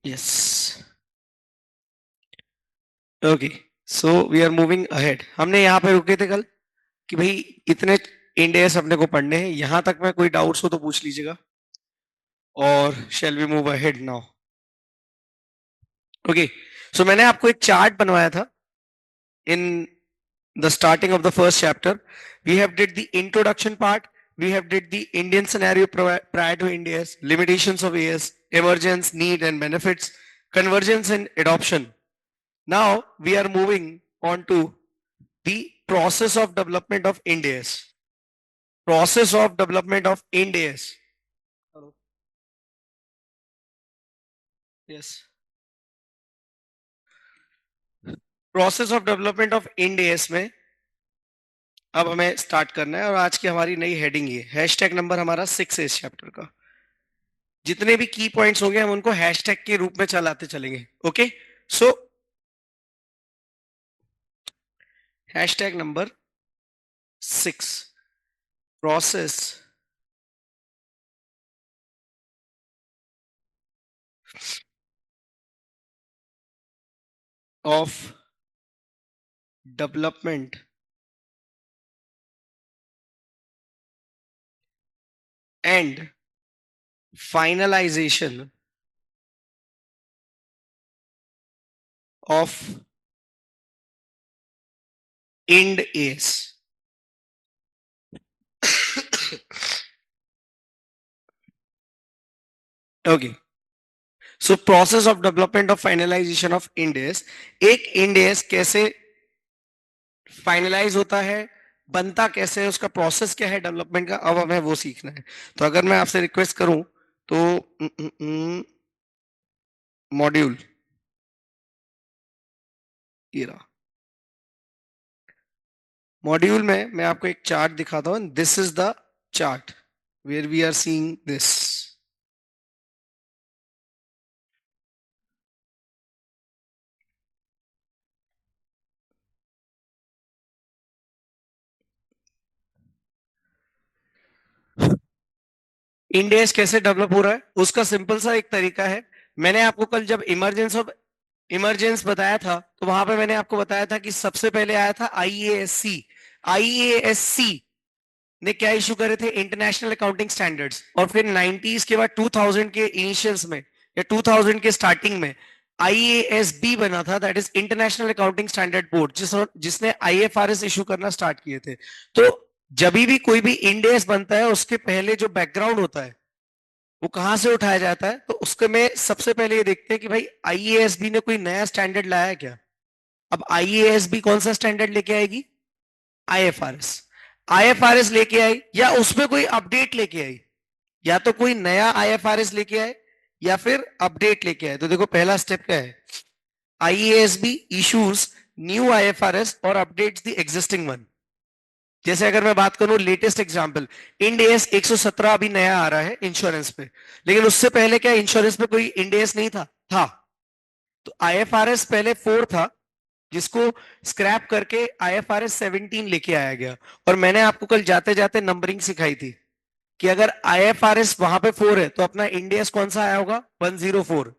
Yes, okay, so we are moving ahead. हमने यहाँ पे रुके थे कल कि भाई इतने इंडेस अपने को पढ़ने हैं। यहां तक में कोई डाउट्स हो तो पूछ लीजिएगा, और shall we move ahead now. Okay, so मैंने आपको एक चार्ट बनवाया था इन the starting of the first chapter. We have did the introduction part. We have did the Indian scenario prior to India's limitations of AS, emergence, need and benefits, convergence and adoption. Now we are moving on to the process of development of India's. Process of development of India's. Hello. Yes. Process of development of India's में अब हमें start करना है, और आज की हमारी नई हेडिंग ये हैशटैग नंबर हमारा 6 है इस चैप्टर का। जितने भी की पॉइंट्स हो गए हम उनको हैशटैग के रूप में चलाते चलेंगे। Okay, so hashtag number 6, process of development and finalisation of end S. Okay, so process of development of finalisation of end S. एक इंड एस कैसे फाइनलाइज होता है, बनता कैसे है, उसका प्रोसेस क्या है डेवलपमेंट का, अब हमें वो सीखना है। तो अगर मैं आपसे रिक्वेस्ट करूं तो मॉड्यूल ये रहा। मॉड्यूल में मैं आपको एक चार्ट दिखाता हूं। This is the chart where we are seeing this. Index कैसे डेवलप हो रहा है उसका सिंपल सा एक तरीका है। मैंने आपको कल जब इमरजेंस बताया था तो वहां पे मैंने आपको बताया था कि सबसे पहले आया था आईएएससी। आईएएससी ने क्या इशू करे थे, इंटरनेशनल अकाउंटिंग स्टैंडर्ड्स। और फिर 90s के बाद 2000 के इनिशियल्स में या 2000 के स्टार्टिंग में आईएएसबी बना था, that is international accounting standard board, जिसने आईएफआरएस इशू करना स्टार्ट किए थे। तो जब भी कोई भी इंडेस बनता है उसके पहले जो बैकग्राउंड होता है वो कहां से उठाया जाता है, तो उसके में सबसे पहले ये देखते हैं कि भाई आईएएसबी ने कोई नया स्टैंडर्ड लाया है क्या। अब आईएएसबी कौन सा स्टैंडर्ड लेके आएगी, आईएफआरएस। आईएफआरएस लेके आई या उसमें कोई अपडेट लेके आई, या तो कोई नया आईएफआरएस लेके आए या फिर अपडेट लेके आए। तो देखो पहला स्टेप क्या है, आईएएसबी इशूज न्यू आईएफआरएस और अपडेट्स द एग्जिस्टिंग वन। जैसे अगर मैं बात करूं लेटेस्ट एग्जांपल, इंड एस 117 अभी नया आ रहा है इंश्योरेंस पे, लेकिन उससे पहले क्या इंश्योरेंस पे कोई इंड एस नहीं था। तो आईएफआरएस पहले 4 था जिसको स्क्रैप करके आईएफआरएस 17 लेके आया गया। और मैंने आपको कल जाते जाते नंबरिंग सिखाई थी कि अगर आईएफआरएस वहां पे 4 है तो अपना इंडेक्स कौन सा आया होगा, 104।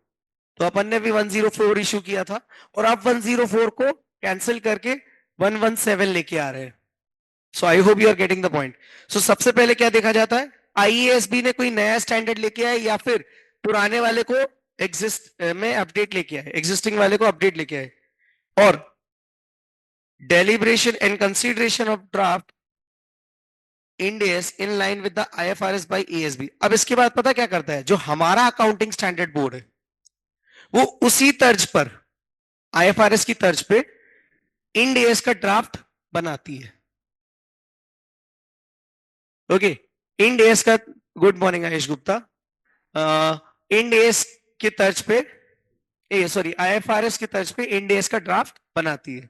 तो अपन ने भी 104 इशू किया था, और अब 104 को कैंसिल करके 117 लेके आ रहे हैं। So I hope you are getting the point. So सबसे पहले क्या देखा जाता है, आईएएसबी ने कोई नया स्टैंडर्ड लेके आए या फिर पुराने वाले को एग्जिस्ट में अपडेट लेके आए, एग्जिस्टिंग वाले को अपडेट लेके आए। और deliberation and consideration of draft Ind AS in line with the IFRS by ASB. अब इसके बाद पता क्या करता है, जो हमारा अकाउंटिंग स्टैंडर्ड बोर्ड है वो उसी तर्ज पर, आईएफआरएस की तर्ज पे इंड एस का ड्राफ्ट बनाती है। ओके, इंड एस का, good morning Ayush Gupta, end S की तर्ज पे, सॉरी आईएफआरएस की तर्ज पे इंड एस का ड्राफ्ट बनाती है।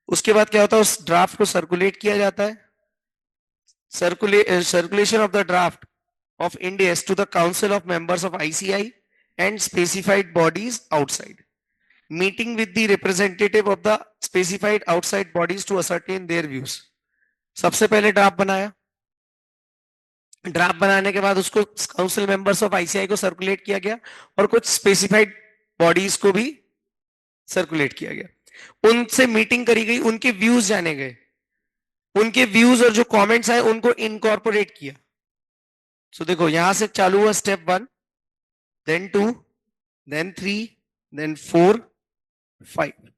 उसके बाद क्या होता है, उस ड्राफ्ट को सर्कुलेट किया जाता है, circulation of the draft of Ind AS to the council of members of ICI and specified bodies outside. Meeting with the representative of the specified outside bodies to ascertain their views. सबसे पहले draft बनाया, draft बनाने के बाद उसको council members of ICI को circulate किया गया और कुछ स्पेसिफाइड बॉडीज को भी सर्कुलेट किया गया, उनसे मीटिंग करी गई, उनके व्यूज जाने गए, उनके व्यूज और जो कमेंट्स आए उनको इनकॉर्पोरेट किया। सो देखो यहां से चालू हुआ स्टेप 1, देन 2, देन 3, देन 4, 5,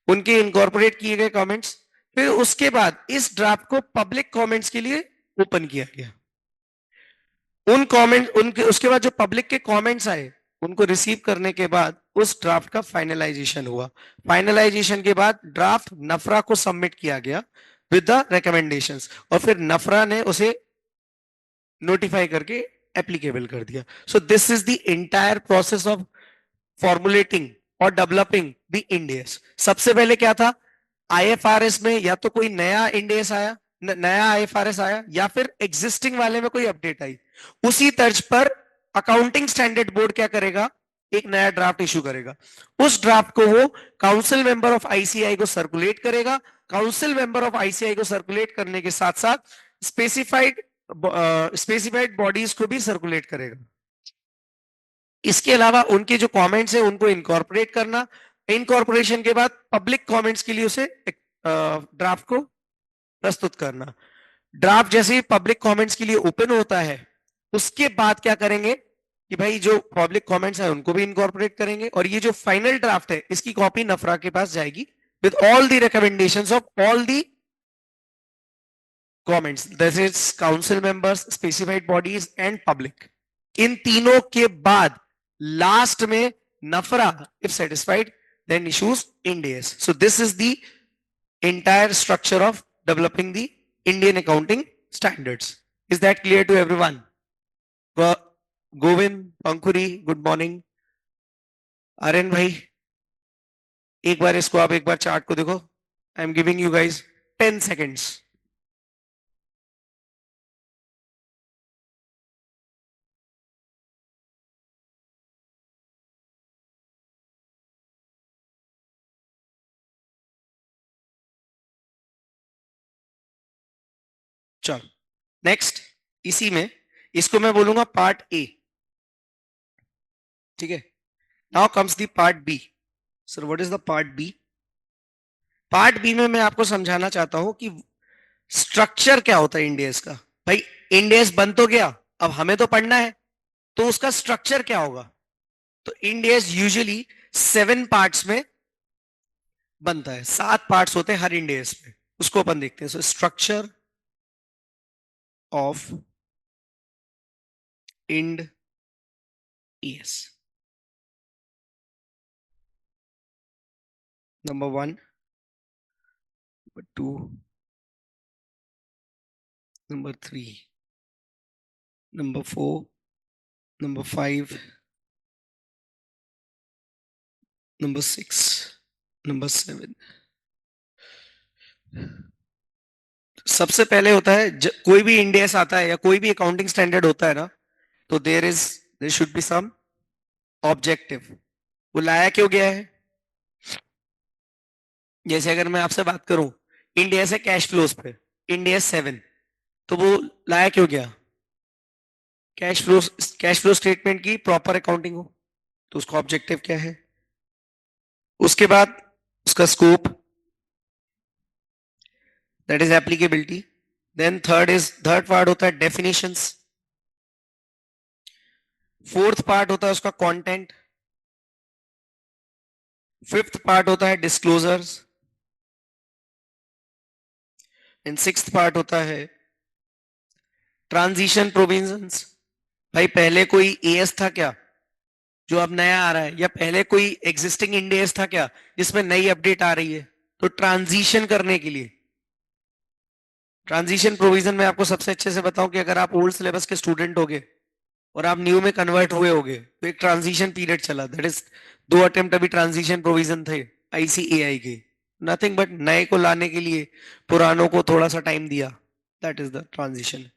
उनके इनकॉर्पोरेट किए गए कमेंट्स। फिर उसके बाद इस ड्राफ्ट को पब्लिक कमेंट्स के लिए ओपन किया गया। उन कमेंट उनके उसके बाद जो पब्लिक के कमेंट्स आए उनको रिसीव करने के बाद उस ड्राफ्ट का फाइनलाइजेशन हुआ। फाइनलाइजेशन के बाद ड्राफ्ट नफरा को सबमिट किया गया विद द रिकमेंडेशंस, और फिर नफरा ने उसे नोटिफाई करके एप्लीकेबल कर दिया। So this is the entire process of formulating और डेवलपिंग द इंडेस। सबसे पहले क्या था, आईएफआरएस में या तो कोई नया इंडेस आया, नया आईएफआरएस आया, या फिर एग्जिस्टिंग वाले में कोई अपडेट आई। उसी तर्ज पर अकाउंटिंग स्टैंडर्ड बोर्ड क्या करेगा, एक नया ड्राफ्ट इशू करेगा। उस ड्राफ्ट को वो काउंसिल मेंबर ऑफ आईसीआई को सर्कुलेट करेगा। काउंसिल मेंबर ऑफ आईसीआई को सर्कुलेट करने के साथ साथ स्पेसिफाइड बॉडीज को भी सर्कुलेट करेगा। इसके अलावा उनके जो कमेंट्स है उनको इनकॉर्पोरेट करना, इनकॉर्पोरेशन के बाद पब्लिक कमेंट्स के लिए उसे ड्राफ्ट को प्रस्तुत करना। ड्राफ्ट जैसे ही पब्लिक कमेंट्स के लिए ओपन होता है उसके बाद क्या करेंगे कि भाई जो पब्लिक कमेंट्स है उनको भी इनकॉर्पोरेट करेंगे, और ये जो फाइनल ड्राफ्ट है इसकी कॉपी नफरा के पास जाएगी with all the recommendations of all the comments, that is council members, specified bodies and public. इन तीनों के बाद लास्ट में नफरा if satisfied then issues Ind AS. So this is the entire structure of developing the Indian accounting standards. Is that clear to everyone? Govind, Pankuri, good morning. Aryan bhai, एक बार इसको आप एक बार चार्ट को देखो. I am giving you guys 10 seconds. चलो next, इसी में इसको मैं बोलूंगा पार्ट ए, ठीक है. Now comes the part B. Sir what is the part B? Part B में मैं आपको समझाना चाहता हूं कि स्ट्रक्चर क्या होता है इंडेस का. भाई इंडेस बन तो गया, अब हमें तो पढ़ना है, तो उसका स्ट्रक्चर क्या होगा. तो इंडेस यूजुअली 7 पार्ट्स में बनता है, 7 पार्ट्स होते हैं हर इंडेस में, उसको अपन देखते हैं. So structure of Ind AS. Number 1, number 2, number 3, number 4, number 5, number 6, number 7. सबसे पहले होता है कोई भी इंड एस आता है या कोई भी अकाउंटिंग स्टैंडर्ड होता है ना, तो there should be some objective. वो लाया क्यों गया है. जैसे अगर मैं आपसे बात करूं इंड एस है कैश फ्लोज पे, इंड एस 7, तो वो लाया क्यों गया. कैश फ्लो स्टेटमेंट की प्रॉपर अकाउंटिंग हो, तो उसका ऑब्जेक्टिव क्या है. उसके बाद उसका scope, that is applicability. Then third part होता है definitions. Fourth part होता है उसका content. Fifth part होता है disclosures. And sixth part होता है transition provisions. भाई पहले कोई AS था क्या जो अब नया आ रहा है, या पहले कोई existing Ind AS था क्या जिसमें नई अपडेट आ रही है. तो ट्रांजिशन करने के लिए ट्रांजिशन प्रोविजन में आपको सबसे अच्छे से बताऊं कि अगर आप ओल्ड सिलेबस के स्टूडेंट होगे और आप न्यू में कन्वर्ट हुए होगे तो एक ट्रांजिशन पीरियड चला, दैट इज 2 अटेम्प्ट अभी ट्रांजिशन प्रोविजन थे आईसीएआई के. नथिंग बट नए को लाने के लिए पुरानों को थोड़ा सा टाइम दिया, that is the transition.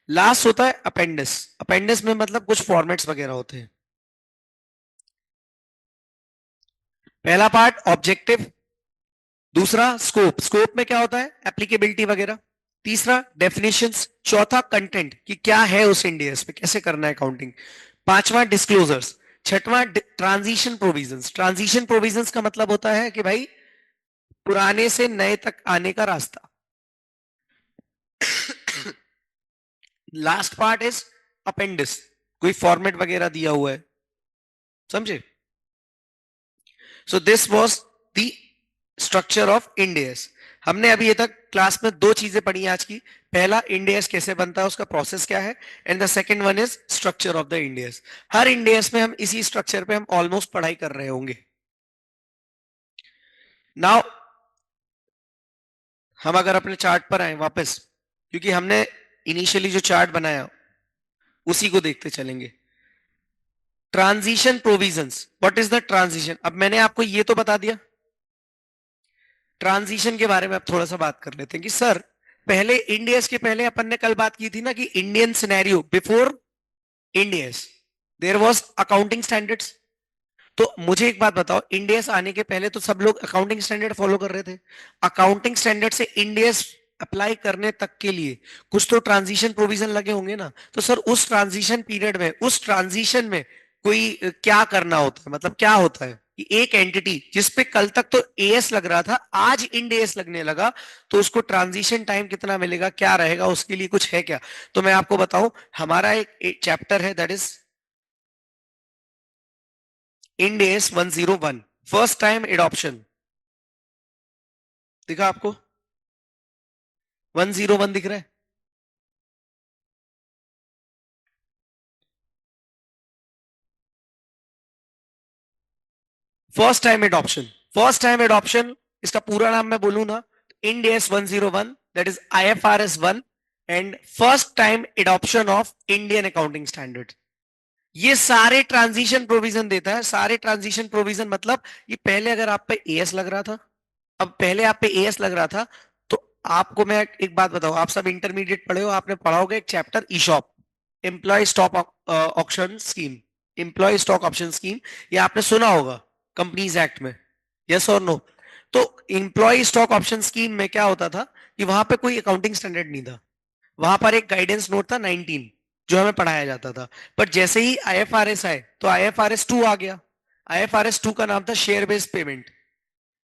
Last होता है अपेंडिस. अपेंडिस में मतलब कुछ फॉर्मेट्स वगैरह होते हैं. पहला पार्ट ऑब्जेक्टिव, दूसरा स्कोप. स्कोप में क्या होता है, एप्लीकेबिलिटी वगैरह. तीसरा डेफिनेशंस, चौथा कंटेंट कि क्या है उस इंडेस पे, कैसे करना है अकाउंटिंग. पांचवा डिस्क्लोजर्स, छठवां ट्रांजिशन प्रोविजंस। ट्रांजिशन प्रोविजंस का मतलब होता है कि भाई पुराने से नए तक आने का रास्ता। लास्ट पार्ट इज अपेंडिस, कोई फॉर्मेट वगैरह दिया हुआ है, समझे? सो this was the structure of Ind AS. हमने अभी ये तक क्लास में दो चीजें पढ़ी आज की। पहला, इंडेस कैसे बनता है, उसका प्रोसेस क्या है, and the second one is structure of the Ind AS. हर इंडेस में हम इसी स्ट्रक्चर पे हम ऑलमोस्ट पढ़ाई कर रहे होंगे। नाउ हम अगर अपने चार्ट पर आए वापस, क्योंकि हमने इनिशियली जो चार्ट बनाया उसी को देखते चलेंगे। Transition provisions, what is the transition? अब मैंने आपको ये तो बता दिया। ट्रांजिशन के बारे में अब थोड़ा सा बात कर लेते हैं कि सर, पहले इंडियस के पहले अपन ने कल बात की थी ना कि Indian scenario before Ind AS there was accounting standards. तो मुझे एक बात बताओ, इंडियस आने के पहले तो सब लोग अकाउंटिंग स्टैंडर्ड फॉलो कर रहे थे। अकाउंटिंग स्टैंडर्ड से इंडियस अप्लाई करने तक के लिए कुछ तो ट्रांजिशन प्रोविजन लगे होंगे ना। तो सर उस ट्रांजिशन पीरियड में, उस ट्रांजिशन में कोई क्या करना होता है, मतलब क्या होता है कि एक एंटिटी जिसपे कल तक तो एएस लग रहा था आज इंड एस लगने लगा, तो उसको ट्रांजिशन टाइम कितना मिलेगा, क्या रहेगा, उसके लिए कुछ है क्या? तो मैं आपको बताऊं, हमारा एक चैप्टर है that is end S 101, first time adoption. दिखा आपको 101 दिख रहा है? First time adoption. First time adoption, इसका पूरा नाम मैं बोलूं ना, end S 101 that is IFRS 1 and first time adoption of Indian accounting standard. ये सारे ट्रांजिशन प्रोविजन देता है। सारे ट्रांजिशन प्रोविजन मतलब, ये पहले अगर आप पे एएस लग रहा था, अब पहले आप पे एएस लग रहा था, तो आपको मैं एक बात बताऊं, आप सब इंटरमीडिएट पढ़े हो, आपने पढ़ा होगा एक chapter ESOP, employ stock option scheme. Employ stock option scheme, ये आपने सुना होगा कंपनीज एक्ट में, यस और नो? तो एम्प्लॉय स्टॉक ऑप्शन स्कीम में क्या होता था कि वहां पे कोई अकाउंटिंग स्टैंडर्ड नहीं था। वहां पर एक गाइडेंस नोट था 19, जो हमें पढ़ाया जाता था। पर जैसे ही IFRS आए तो IFRS 2 आ गया। IFRS 2 का नाम था शेयर बेस्ड पेमेंट।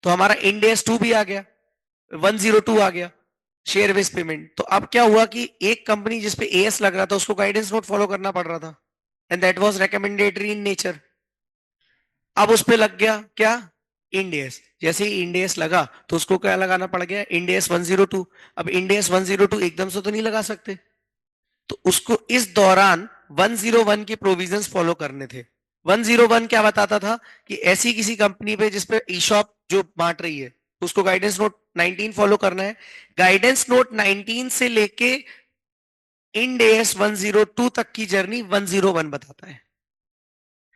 तो हमारा इंड एस 2 भी आ गया, 102 आ गया, शेयर बेस्ड पेमेंट। तो अब क्या हुआ कि एक कंपनी जिसपे एएस लग रहा था उसको गाइडेंस नोट फॉलो करना पड़ रहा था, and that was recommendatory in nature. अब उस पे लग गया क्या, इंडेस। जैसे ही इंडेस लगा तो उसको क्या लगाना पड़ गया, इंडेस 102। अब इंडेस 102 एकदम से तो नहीं लगा सकते, तो उसको इस दौरान 101 के प्रोविजंस फॉलो करने थे। 101 क्या बताता था कि ऐसी किसी कंपनी पे जिसपे ई शॉप जो बांट रही है, उसको गाइडेंस नोट 19 फॉलो करना है। गाइडेंस नोट 19 से लेके इंड एस 102 तक की जर्नी 101 बताता है।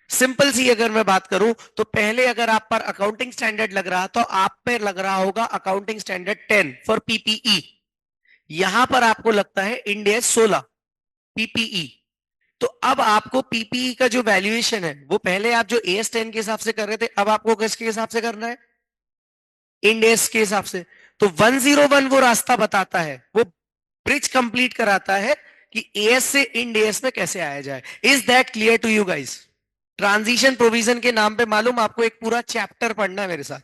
सिंपल सी अगर मैं बात करूं तो पहले अगर आप पर अकाउंटिंग स्टैंडर्ड लग रहा तो आप पे लग रहा होगा अकाउंटिंग स्टैंडर्ड 10 फॉर पीपीई। यहां पर आपको लगता है इंड एस 16 पीपीई। तो अब आपको पीपीई का जो वैल्यूएशन है, वो पहले आप जो एएस 10 के हिसाब से कर रहे थे, अब आपको किसके हिसाब से करना है, इंड एस के हिसाब से। तो 101 वो रास्ता बताता है, वो ब्रिज कंप्लीट कराता है कि एएस से इंड एस में कैसे आया जाए। Is that clear to you guys? Transition provision के नाम पे मालूम आपको एक पूरा चैप्टर पढ़ना है मेरे साथ।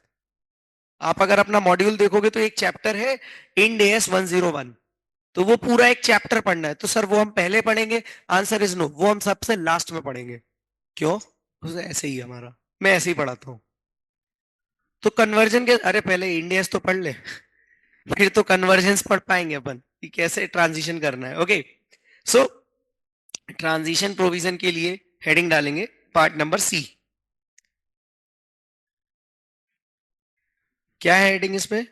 आप अगर अपना मॉड्यूल देखोगे तो एक चैप्टर है इंड एस 101, तो वो पूरा एक चैप्टर पढ़ना है। तो सर वो हम पहले पढ़ेंगे? आंसर इज नो, वो हम सबसे लास्ट में पढ़ेंगे। क्यों? उसे ऐसे ही है हमारा, मैं ऐसे ही पढ़ाता हूँ। तो कन्वर्जन के, अरे पहले इंडियस तो पढ़ ले, फिर तो कन्वर्जेंस पढ़ पाएंगे अपन कि कैसे ट्रांजिशन करना है। ओके, सो ट्रांजिशन प्रोविजन के लिए हेडिंग डालेंगे पार्ट नंबर सी। क्या है हेडिंग इसमें?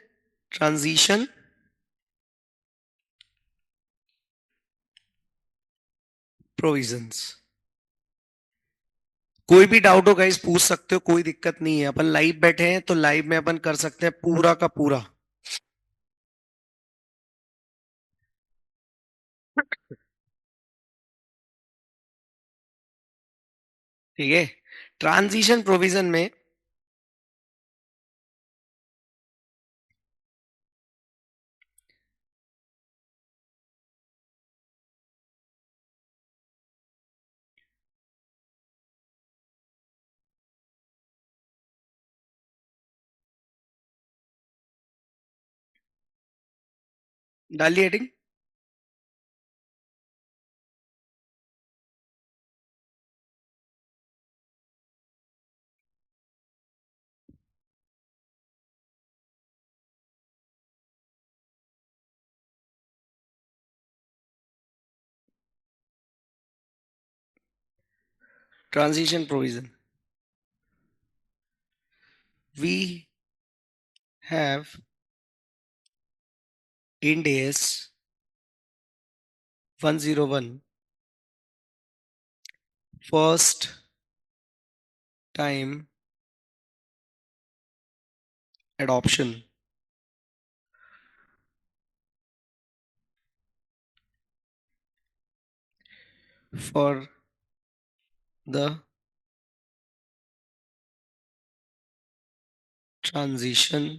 Transition provisions. कोई भी डाउट हो गाइस पूछ सकते हो, कोई दिक्कत नहीं है। अपन लाइव बैठे हैं तो लाइव में अपन कर सकते हैं पूरा का पूरा। ठीक है, ट्रांजिशन प्रोविजन में डाल दी heading. Transition provision, we have Ind AS 101 first time adoption for the transition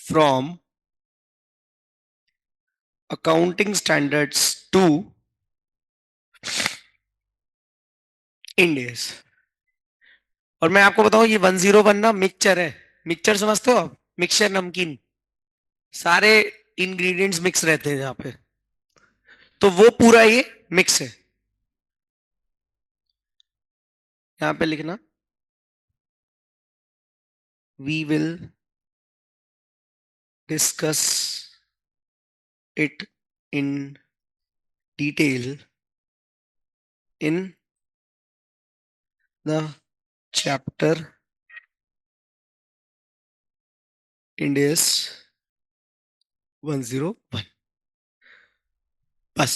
from accounting standards to Ind AS। और मैं आपको बताऊं ये 101 ना मिक्सचर है। मिक्सचर समझते हो आप? मिक्सचर नमकीन, सारे इंग्रेडिएंट्स मिक्स रहते हैं यहाँ पे, तो वो पूरा ये मिक्स है। यहाँ पे लिखना, we will discuss it in detail in the chapter Ind AS 101। बस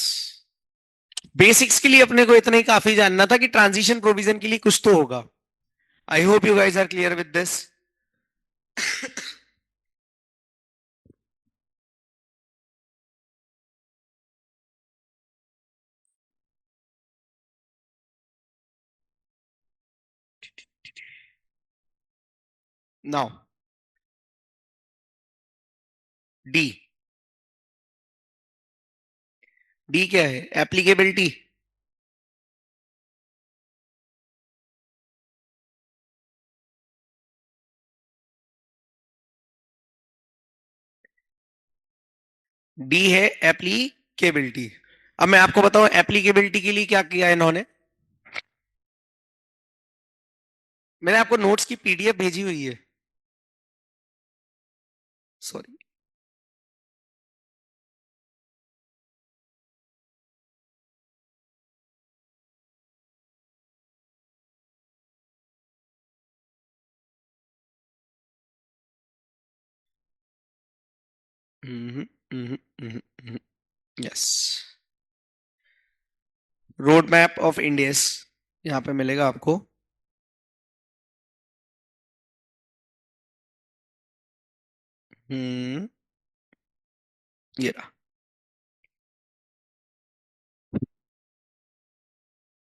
बेसिक्स के लिए अपने को इतना ही काफी जानना था कि ट्रांजिशन प्रोविजन के लिए कुछ तो होगा। I hope you guys are clear with this. Now D, D क्या है? एप्लीकेबिलिटी। डी है एप्लीकेबिलिटी। अब मैं आपको बताऊं एप्लीकेबिलिटी के लिए क्या किया इन्होंने। मैंने आपको नोट्स की पीडीएफ भेजी हुई है, sorry. Yes, road map of Indians यहाँ पे मिलेगा आपको। ये रहा।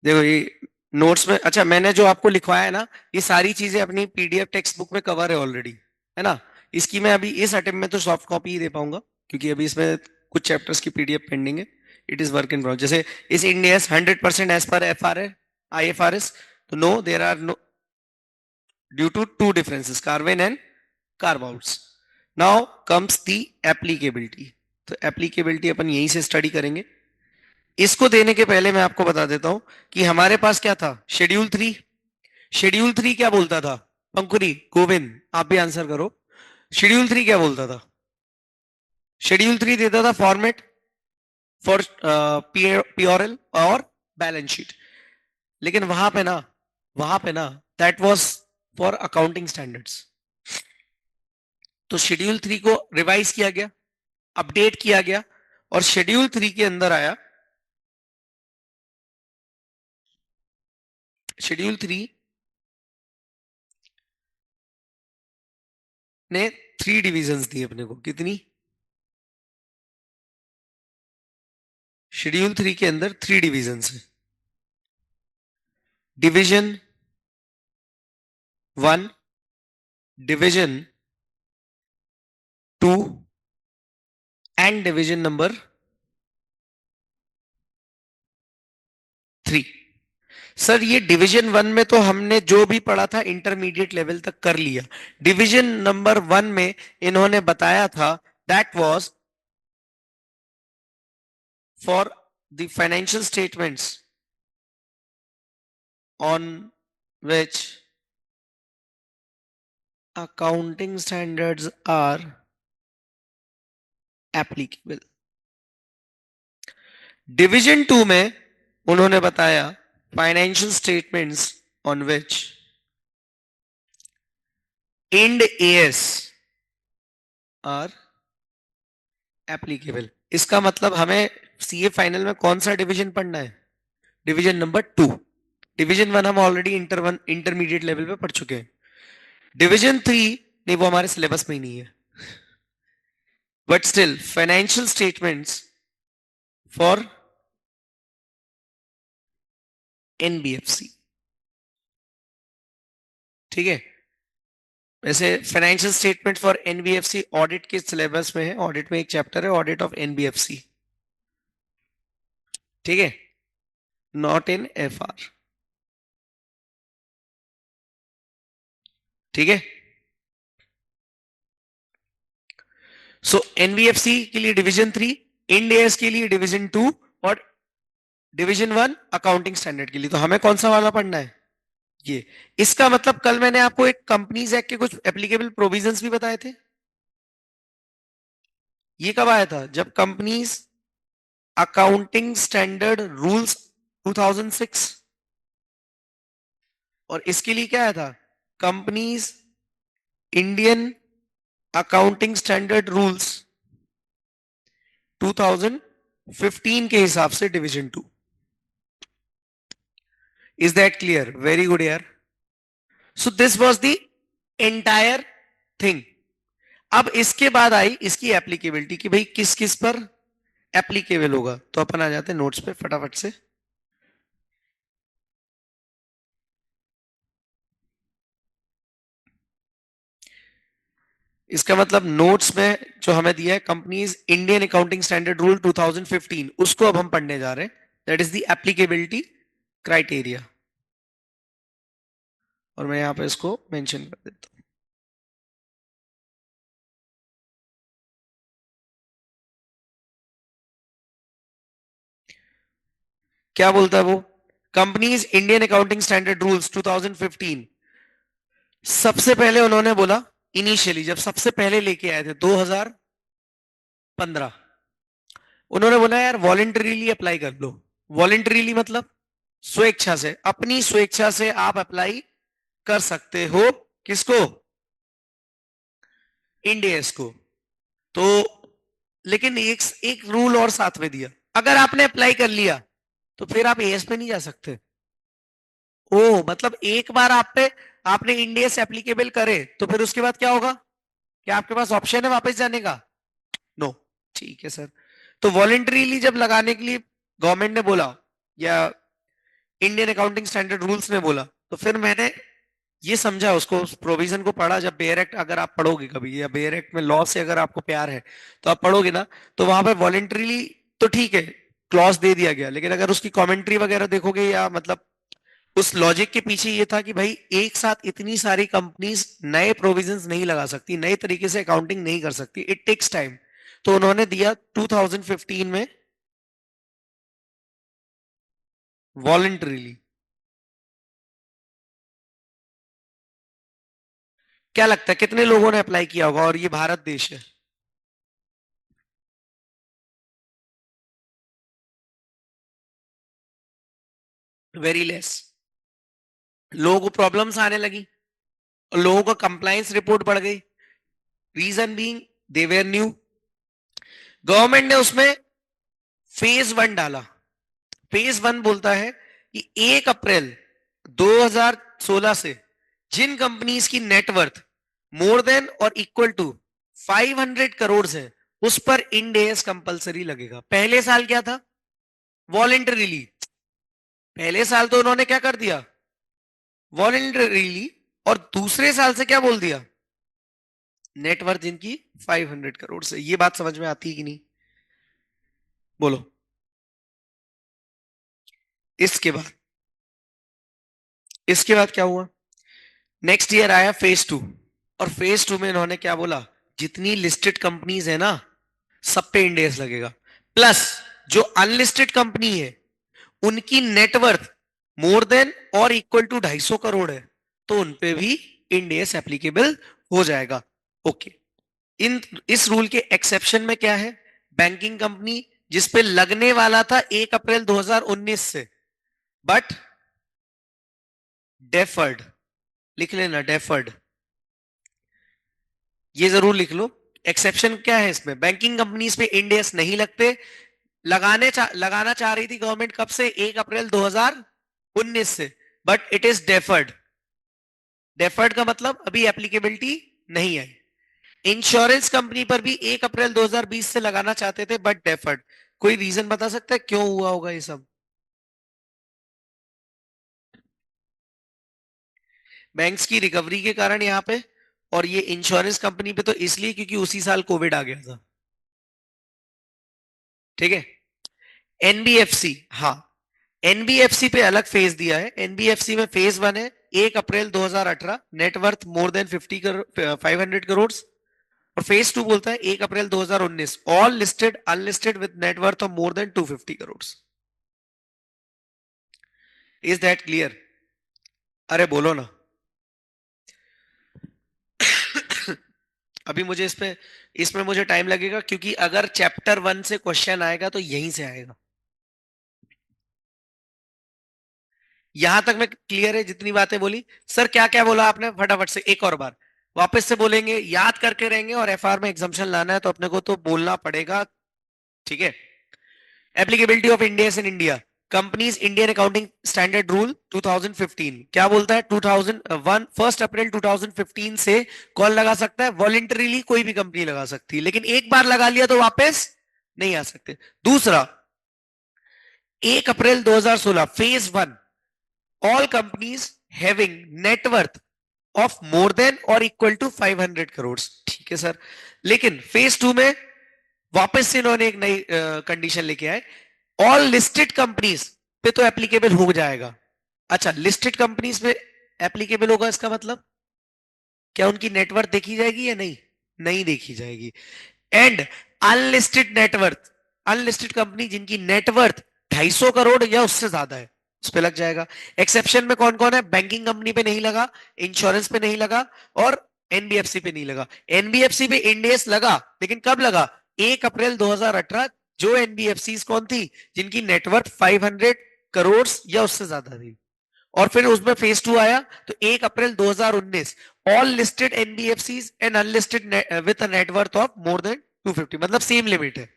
देखो ये नोट्स में, अच्छा मैंने जो आपको लिखवाया है ना, ये सारी चीजें अपनी पीडीएफ टेक्स्ट बुक में कवर है ऑलरेडी, है ना। इसकी मैं अभी इस अटेम्प्ट में तो सॉफ्ट कॉपी ही दे पाऊंगा, क्योंकि अभी इसमें कुछ चैप्टर्स की पीडीएफ पेंडिंग है। It is work in progress. जैसे इस इंडियस 100% एज पर एफ आर है, IFRS, तो no there are no, due to to differences, carve in and carve outs. Now comes the applicability. तो एप्लीकेबिलिटी अपन यहीं से स्टडी करेंगे। इसको देने के पहले मैं आपको बता देता हूं कि हमारे पास क्या था, शेड्यूल 3। शेड्यूल 3 क्या बोलता था? पंकुरी, गोविंद, आप भी आंसर करो। शेड्यूल 3 क्या बोलता था? शेड्यूल 3 देता था फॉर्मेट फॉर पीओरएल और बैलेंस शीट। लेकिन वहां पे ना that was for accounting standards. तो शेड्यूल 3 को रिवाइज किया गया, अपडेट किया गया, और शेड्यूल 3 के अंदर आया, शेड्यूल 3 ने 3 डिविजन्स दी अपने को। कितनी? शेड्यूल 3 के अंदर 3 डिविजन्स है। Division 1, division 2 and division number 3। Sir ये डिवीजन 1 में तो हमने जो भी पढ़ा था इंटरमीडिएट लेवल तक कर लिया। डिवीजन नंबर 1 में इन्होंने बताया था that was for the financial statements on which accounting standards are applicable. Division 2 में उन्होंने बताया financial statements on which Ind AS are applicable. इसका मतलब हमें सीए फाइनल में कौन सा डिवीजन पढ़ना है? Division number 2. डिवीजन 1 हम ऑलरेडी इंटरमीडिएट लेवल पे पढ़ चुके हैं. डिवीजन 3 नहीं, वो हमारे सिलेबस में ही नहीं है. But still financial statements for NBFC. ठीक है. वैसे financial statement for NBFC audit के सिलेबस में है. ऑडिट में एक चैप्टर है ऑडिट ऑफ एनबीएफसी. ठीक है. Not in FR. ठीक है. सो एनबीएफसी के लिए डिवीजन 3, इंड एएस के लिए डिवीजन 2 और डिवीजन 1 अकाउंटिंग स्टैंडर्ड के लिए. तो हमें कौन सा वाला पढ़ना है? ये. इसका मतलब कल मैंने आपको एक कंपनीज एक्ट के कुछ एप्लीकेबल प्रोविजंस भी बताए थे. ये कब आया था? जब कंपनीज अकाउंटिंग स्टैंडर्ड रूल्स 2006. और इसके लिए क्या आया था? Companies Indian accounting standard rules 2015 के हिसाब से division 2. Is that clear? Very good यार. So this was the entire thing. अब इसके बाद आई इसकी एप्लीकेबिलिटी कि भाई किस किस पर एप्लीकेबल होगा. तो अपन आ जाते हैं नोट्स पे फटाफट से. इसका मतलब नोट्स में जो हमें दिया है companies Indian accounting standard rule 2015, उसको अब हम पढ़ने जा रहे हैं. That is the applicability criteria. और मैं यहां पे इसको मेंशन कर देता हूं. क्या बोलता है वो? Companies Indian accounting standard rules 2015. सबसे पहले उन्होंने बोला इनिशियली जब सबसे पहले लेके आए थे 2015, उन्होंने बोला यार वॉलेंटरीली अप्लाई कर लो. वॉलेंटरीली मतलब स्वेच्छा से, अपनी स्वेच्छा से आप अप्लाई कर सकते हो. किसको? इंडियस को. तो लेकिन एक एक रूल और साथ में दिया. अगर आपने अप्लाई कर लिया तो फिर आप एएस पे नहीं जा सकते. ओ मतलब एक बार आप पे आपने इंडियस एप्लीकेबल करे तो फिर उसके बाद क्या होगा? क्या आपके पास ऑप्शन है वापस जाने का? नो. ठीक है सर. तो वॉलेंटरीली जब लगाने के लिए गवर्नमेंट ने बोला या इंडियन अकाउंटिंग स्टैंडर्ड रूल्स ने बोला, तो फिर मैंने ये समझा उसको, उस प्रोविजन को पढ़ा. जब बेयर एक्ट अगर आप पढ़ोगे कभी या बेयर एक्ट में लॉ से अगर आपको प्यार है तो आप पढ़ोगे ना, तो वहां पर वॉलेंटरीली तो ठीक है क्लॉज दे दिया गया, लेकिन अगर उसकी कमेंट्री वगैरह देखोगे या मतलब उस लॉजिक के पीछे ये था कि भाई एक साथ इतनी सारी कंपनीज नए प्रोविजंस नहीं लगा सकती, नए तरीके से अकाउंटिंग नहीं कर सकती. It takes time. तो उन्होंने दिया 2015 में वॉलेंटरीली. क्या लगता है कितने लोगों ने अप्लाई किया होगा? और ये भारत देश है. Very less. लोगों को प्रॉब्लम्स आने लगी और लोगों का कंप्लायंस रिपोर्ट बढ़ गई. Reason being they were new. Government ने उसमें फेज 1 डाला. फेज 1 बोलता है कि 1 अप्रैल 2016 से जिन कंपनीज की नेटवर्थ मोर देन और इक्वल टू 500 करोड़ है उस पर इंड एएस कंपलसरी लगेगा. पहले साल क्या था? वॉलेंटरीली. पहले साल तो उन्होंने क्या कर दिया? वॉलेंटरीली. और दूसरे साल से क्या बोल दिया? नेटवर्थ जिनकी 500 करोड़ से. ये बात समझ में आती है कि नहीं? बोलो. इसके बाद इसके बाद क्या हुआ? नेक्स्ट ईयर आया फेज 2. और फेज 2 में इन्होंने क्या बोला? जितनी लिस्टेड कंपनीज है ना सब पे इंड एएस लगेगा. प्लस जो अनलिस्टेड कंपनी है उनकी नेटवर्थ मोर देन और इक्वल टू 250 करोड़ है, तो उनपे भी इंड एस एप्लीकेबल हो जाएगा। ओके। इन इस रूल के एक्सेप्शन में क्या है? बैंकिंग कंपनी जिसपे लगने वाला था 1 अप्रैल 2019 से, बट डेफर्ड, लिख लेना डेफर्ड, ये जरूर लिख लो। एक्सेप्शन क्या है इसमें? बैंकिंग कंपनीज पे इंड एस नहीं लगते, लगाना चाह रही थी गवर्नमेंट कब से? 1 अप्रैल 2019 से, but it is deferred. Deferred का मतलब अभी एप्लीकेबिलिटी नहीं आई। इंश्योरेंस कंपनी पर भी 1 अप्रैल 2020 से लगाना चाहते थे, बट डेफर्ड। कोई रीजन बता सकता है क्यों हुआ होगा ये सब? बैंक्स की रिकवरी के कारण यहाँ पे, और ये इंश्योरेंस कंपनी पे तो इसलिए क्योंकि उसी साल कोविड आ गया था। ठीक है। एनबीएफसी, हाँ, एनबीएफसी पे अलग फेज दिया है। एनबीएफसी में फेज 1 है 1 अप्रैल 2018, net worth more than 50 crore, 500 crore. और फेज 2 बोलता है 1 अप्रैल 2019, all listed unlisted with net worth of more than 250 crore. Is that clear? अरे बोलो ना। अभी मुझे इसमें मुझे टाइम लगेगा, क्योंकि अगर चैप्टर 1 से क्वेश्चन आएगा तो यहीं से आएगा। यहां तक मैं क्लियर है जितनी बातें बोली? सर क्या क्या बोला आपने? फटाफट से एक और बार वापस से बोलेंगे, याद करके रहेंगे, और एफआर में एग्जाम्पशन लाना है तो अपने को तो बोलना पड़ेगा। ठीक है। Applicability of India in India, companies Indian accounting standard rule 2015 क्या बोलता है? 2001 1 अप्रैल 2015 से कौन लगा सकता है? वॉलेंटरीली कोई भी कंपनी लगा सकती है, लेकिन एक बार लगा लिया तो वापस नहीं आ सकते। दूसरा, 1 April 2016 phase 1, all companies having net worth of more than और इक्वल टू 500 करोड़। ठीक है सर। लेकिन फेज 2 में वापस से इन्होंने एक नई कंडीशन लेके आए, ऑल लिस्टेड कंपनीज पे तो एप्लीकेबल हो जाएगा। अच्छा, लिस्टेड कंपनीज पे एप्लीकेबल होगा, इसका मतलब क्या उनकी नेटवर्थ देखी जाएगी या नहीं? नहीं देखी जाएगी। And unlisted net worth, unlisted company जिनकी नेटवर्थ 250 करोड़ या उससे ज्यादा है, उस पे लग जाएगा। एक्सेप्शन में कौन कौन है? बैंकिंग कंपनी पे नहीं लगा, इंश्योरेंस पे नहीं लगा, और एनबीएफसी पे नहीं लगा। एनबीएफसी पे इंडेस लगा, लेकिन कब लगा? 1 अप्रैल 2018। जो एनबीएफसी कौन थी? जिनकी नेटवर्थ 500 करोड़ या उससे ज्यादा थी। और फिर उसमें फेज 2 आया तो 1 अप्रैल 2019, all listed NBFC and unlisted with a net worth of more than 250, मतलब सेम लिमिट है।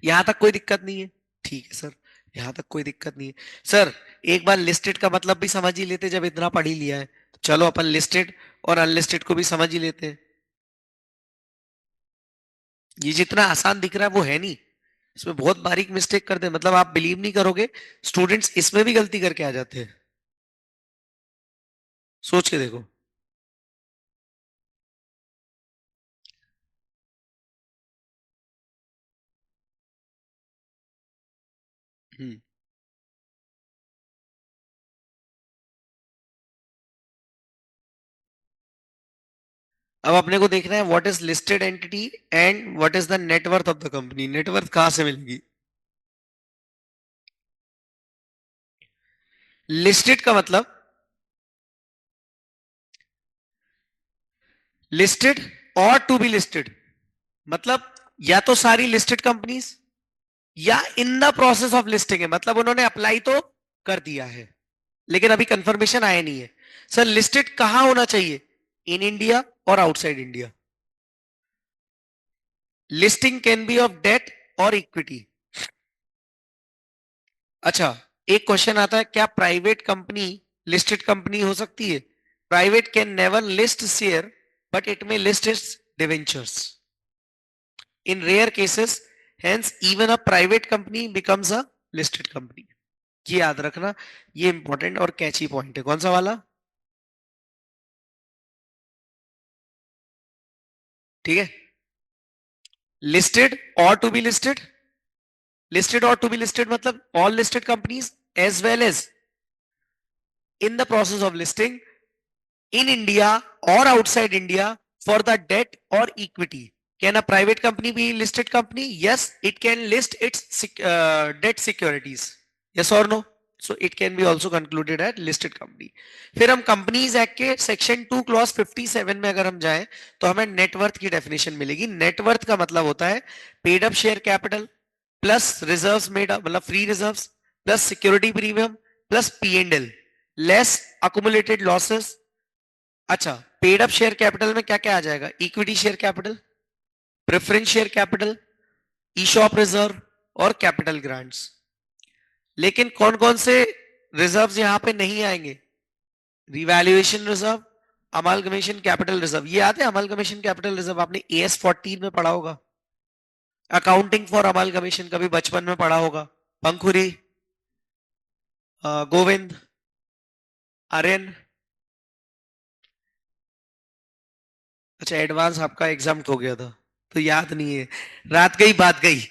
यहां तक कोई दिक्कत नहीं है? ठीक है सर, यहां तक कोई दिक्कत नहीं है। सर एक बार लिस्टेड का मतलब भी समझ ही लेते, जब इतना पढ़ ही लिया है तो चलो अपन लिस्टेड और अनलिस्टेड को भी समझ ही लेते हैं। ये जितना आसान दिख रहा है वो है नहीं, इसमें बहुत बारीक मिस्टेक करते हैं, मतलब आप बिलीव नहीं करोगे, स्टूडेंट्स इसमें भी गलती करके आ जाते हैं। सोच के देखो। हम्म। अब अपने को देखना है what is listed entity and what is the net worth of the company. Net worth कहां से मिलेगी? लिस्टेड का मतलब, लिस्टेड और टू बी लिस्टेड, मतलब या तो सारी लिस्टेड कंपनीज या इन द प्रोसेस ऑफ लिस्टिंग है, मतलब उन्होंने अप्लाई तो कर दिया है लेकिन अभी कंफर्मेशन आया नहीं है। सर लिस्टेड कहां होना चाहिए? इन इंडिया और outside India. Listing can be of debt और इक्विटी। अच्छा, एक क्वेश्चन आता है, क्या प्राइवेट कंपनी लिस्टेड कंपनी हो सकती है? Private can never list share, but it may list its debentures in rare cases, hence even a private company becomes a listed company. ये याद रखना, ये इंपॉर्टेंट और कैची पॉइंट है। कौन सा वाला? ठीक है। लिस्टेड और टू बी लिस्टेड, लिस्टेड और टू बी लिस्टेड मतलब all listed companies as well as in the process of listing in India और outside India for the debt और equity. Can a private company be listed company? Yes, it can list its debt securities. Yes or no? So it can be also concluded as listed company. फिर हम companies act के section 2 clause 57 में अगर हम जाएं तो हमें net worth की डेफिनेशन मिलेगी. नेटवर्थ का मतलब होता है paid up share capital plus reserves made up, मतलब free reserves plus security premium plus P&L less accumulated losses. अच्छा, पेड अप शेयर कैपिटल में क्या क्या आ जाएगा? Equity share capital, preference share capital, ESOP reserve और कैपिटल ग्रांट्स. लेकिन कौन कौन से रिजर्व्स यहां पे नहीं आएंगे? Revaluation reserve, amalgamation capital reserve. ये आते हैं अमालगमेशन कैपिटल रिजर्व, आपने AS14 में पढ़ा होगा. अकाउंटिंग फॉर अमालगमेशन कभी बचपन में पढ़ा होगा. पंखुरी, गोविंद, आर्यन. अच्छा, एडवांस आपका एग्जाम हो गया था तो याद नहीं है. रात गई बात गई.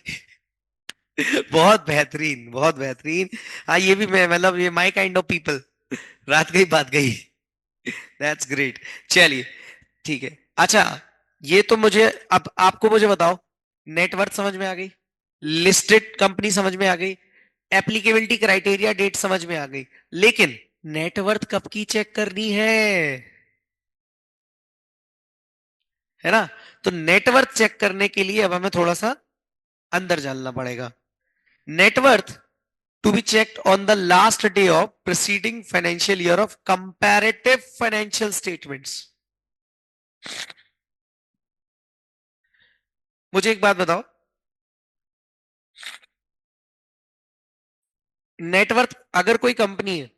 बहुत बेहतरीन, बहुत बेहतरीन. हाँ, ये भी मैं, मतलब ये माई काइंड ऑफ पीपल. रात गई बात गई. That's great. चलिए, ठीक है. अच्छा, ये तो मुझे, अब आपको मुझे बताओ, नेटवर्थ समझ में आ गई, लिस्टेड कंपनी समझ में आ गई, एप्लीकेबिलिटी क्राइटेरिया डेट समझ में आ गई. लेकिन नेटवर्थ कब की चेक करनी है ना? तो नेटवर्थ चेक करने के लिए अब हमें थोड़ा सा अंदर जानना पड़ेगा. Net worth to be checked on the last day of preceding financial year of comparative financial statements. मुझे एक बात बताओ, नेटवर्थ अगर कोई कंपनी है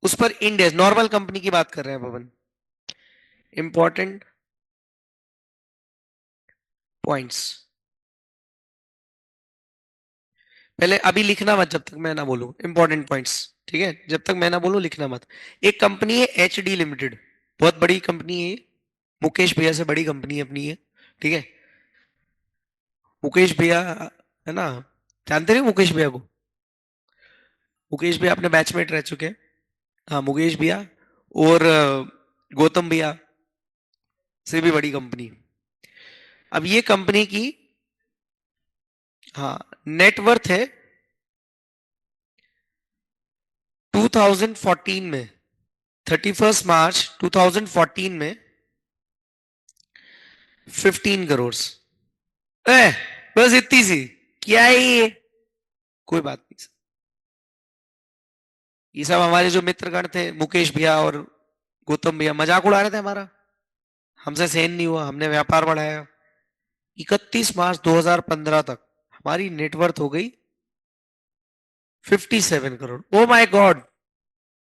उस पर इंडेक्स, नॉर्मल कंपनी की बात कर रहे हैं पवन, इंपॉर्टेंट पॉइंट्स. पहले अभी लिखना मत जब तक मैं ना बोलूं इंपॉर्टेंट पॉइंट्स. ठीक है, जब तक मैं ना बोलूं लिखना मत. एक कंपनी है HD लिमिटेड, बहुत बड़ी कंपनी है, मुकेश भैया से बड़ी कंपनी है अपनी है. ठीक है, मुकेश भैया है ना, जानते नहीं मुकेश भैया को? मुकेश भैया अपने बैचमेट रह चुके हैं. हाँ, मुकेश भैया और गौतम भैया से भी बड़ी कंपनी. अब ये कंपनी की, हाँ, नेटवर्थ है 2014 में, 31 मार्च 2014 में 15 करोड़. बस इतनी सी. क्या है ये? कोई बात नहीं. ये सब हमारे जो मित्रगण थे, मुकेश भैया और गौतम भैया, मजाक उड़ा रहे थे हमारा. हमसे सहन नहीं हुआ, हमने व्यापार बढ़ाया. 31 मार्च 2015 तक हमारी नेटवर्थ हो गई 57 करोड़. ओ माय गॉड,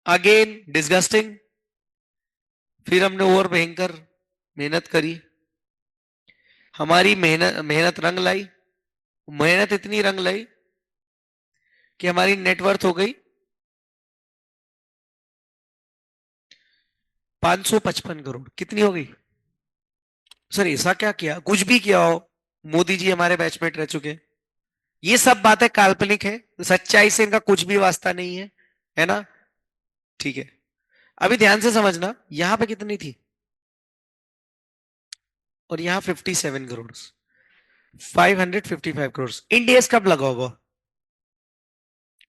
अगेन डिस्गस्टिंग. फिर हमने और भयंकर मेहनत करी. हमारी मेहनत मेहनत रंग लाई. मेहनत इतनी रंग लाई कि हमारी नेटवर्थ हो गई 555 करोड़. कितनी हो गई? सर ऐसा क्या किया? कुछ भी किया हो, मोदी जी हमारे बैचमेट रह चुके हैं. ये सब बातें काल्पनिक है, सच्चाई से इनका कुछ भी वास्ता नहीं है ना? ठीक है, अभी ध्यान से समझना, यहां पे कितनी थी और यहां 57 करोड़, 555 करोड़. इंडियस कब लगा होगा?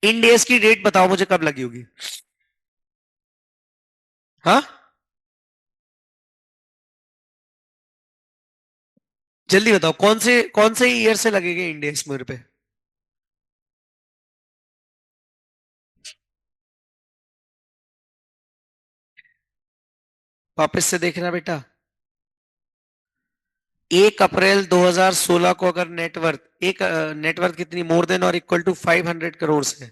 इंडियस की डेट बताओ मुझे, कब लगी होगी? हाँ, जल्दी बताओ, कौन से ईयर से लगेगा इंडियस मेरे पे? वापस से देखना बेटा. 1 अप्रैल 2016 को अगर नेटवर्थ, एक नेटवर्थ कितनी, मोर देन और इक्वल टू 500 करोड़ है.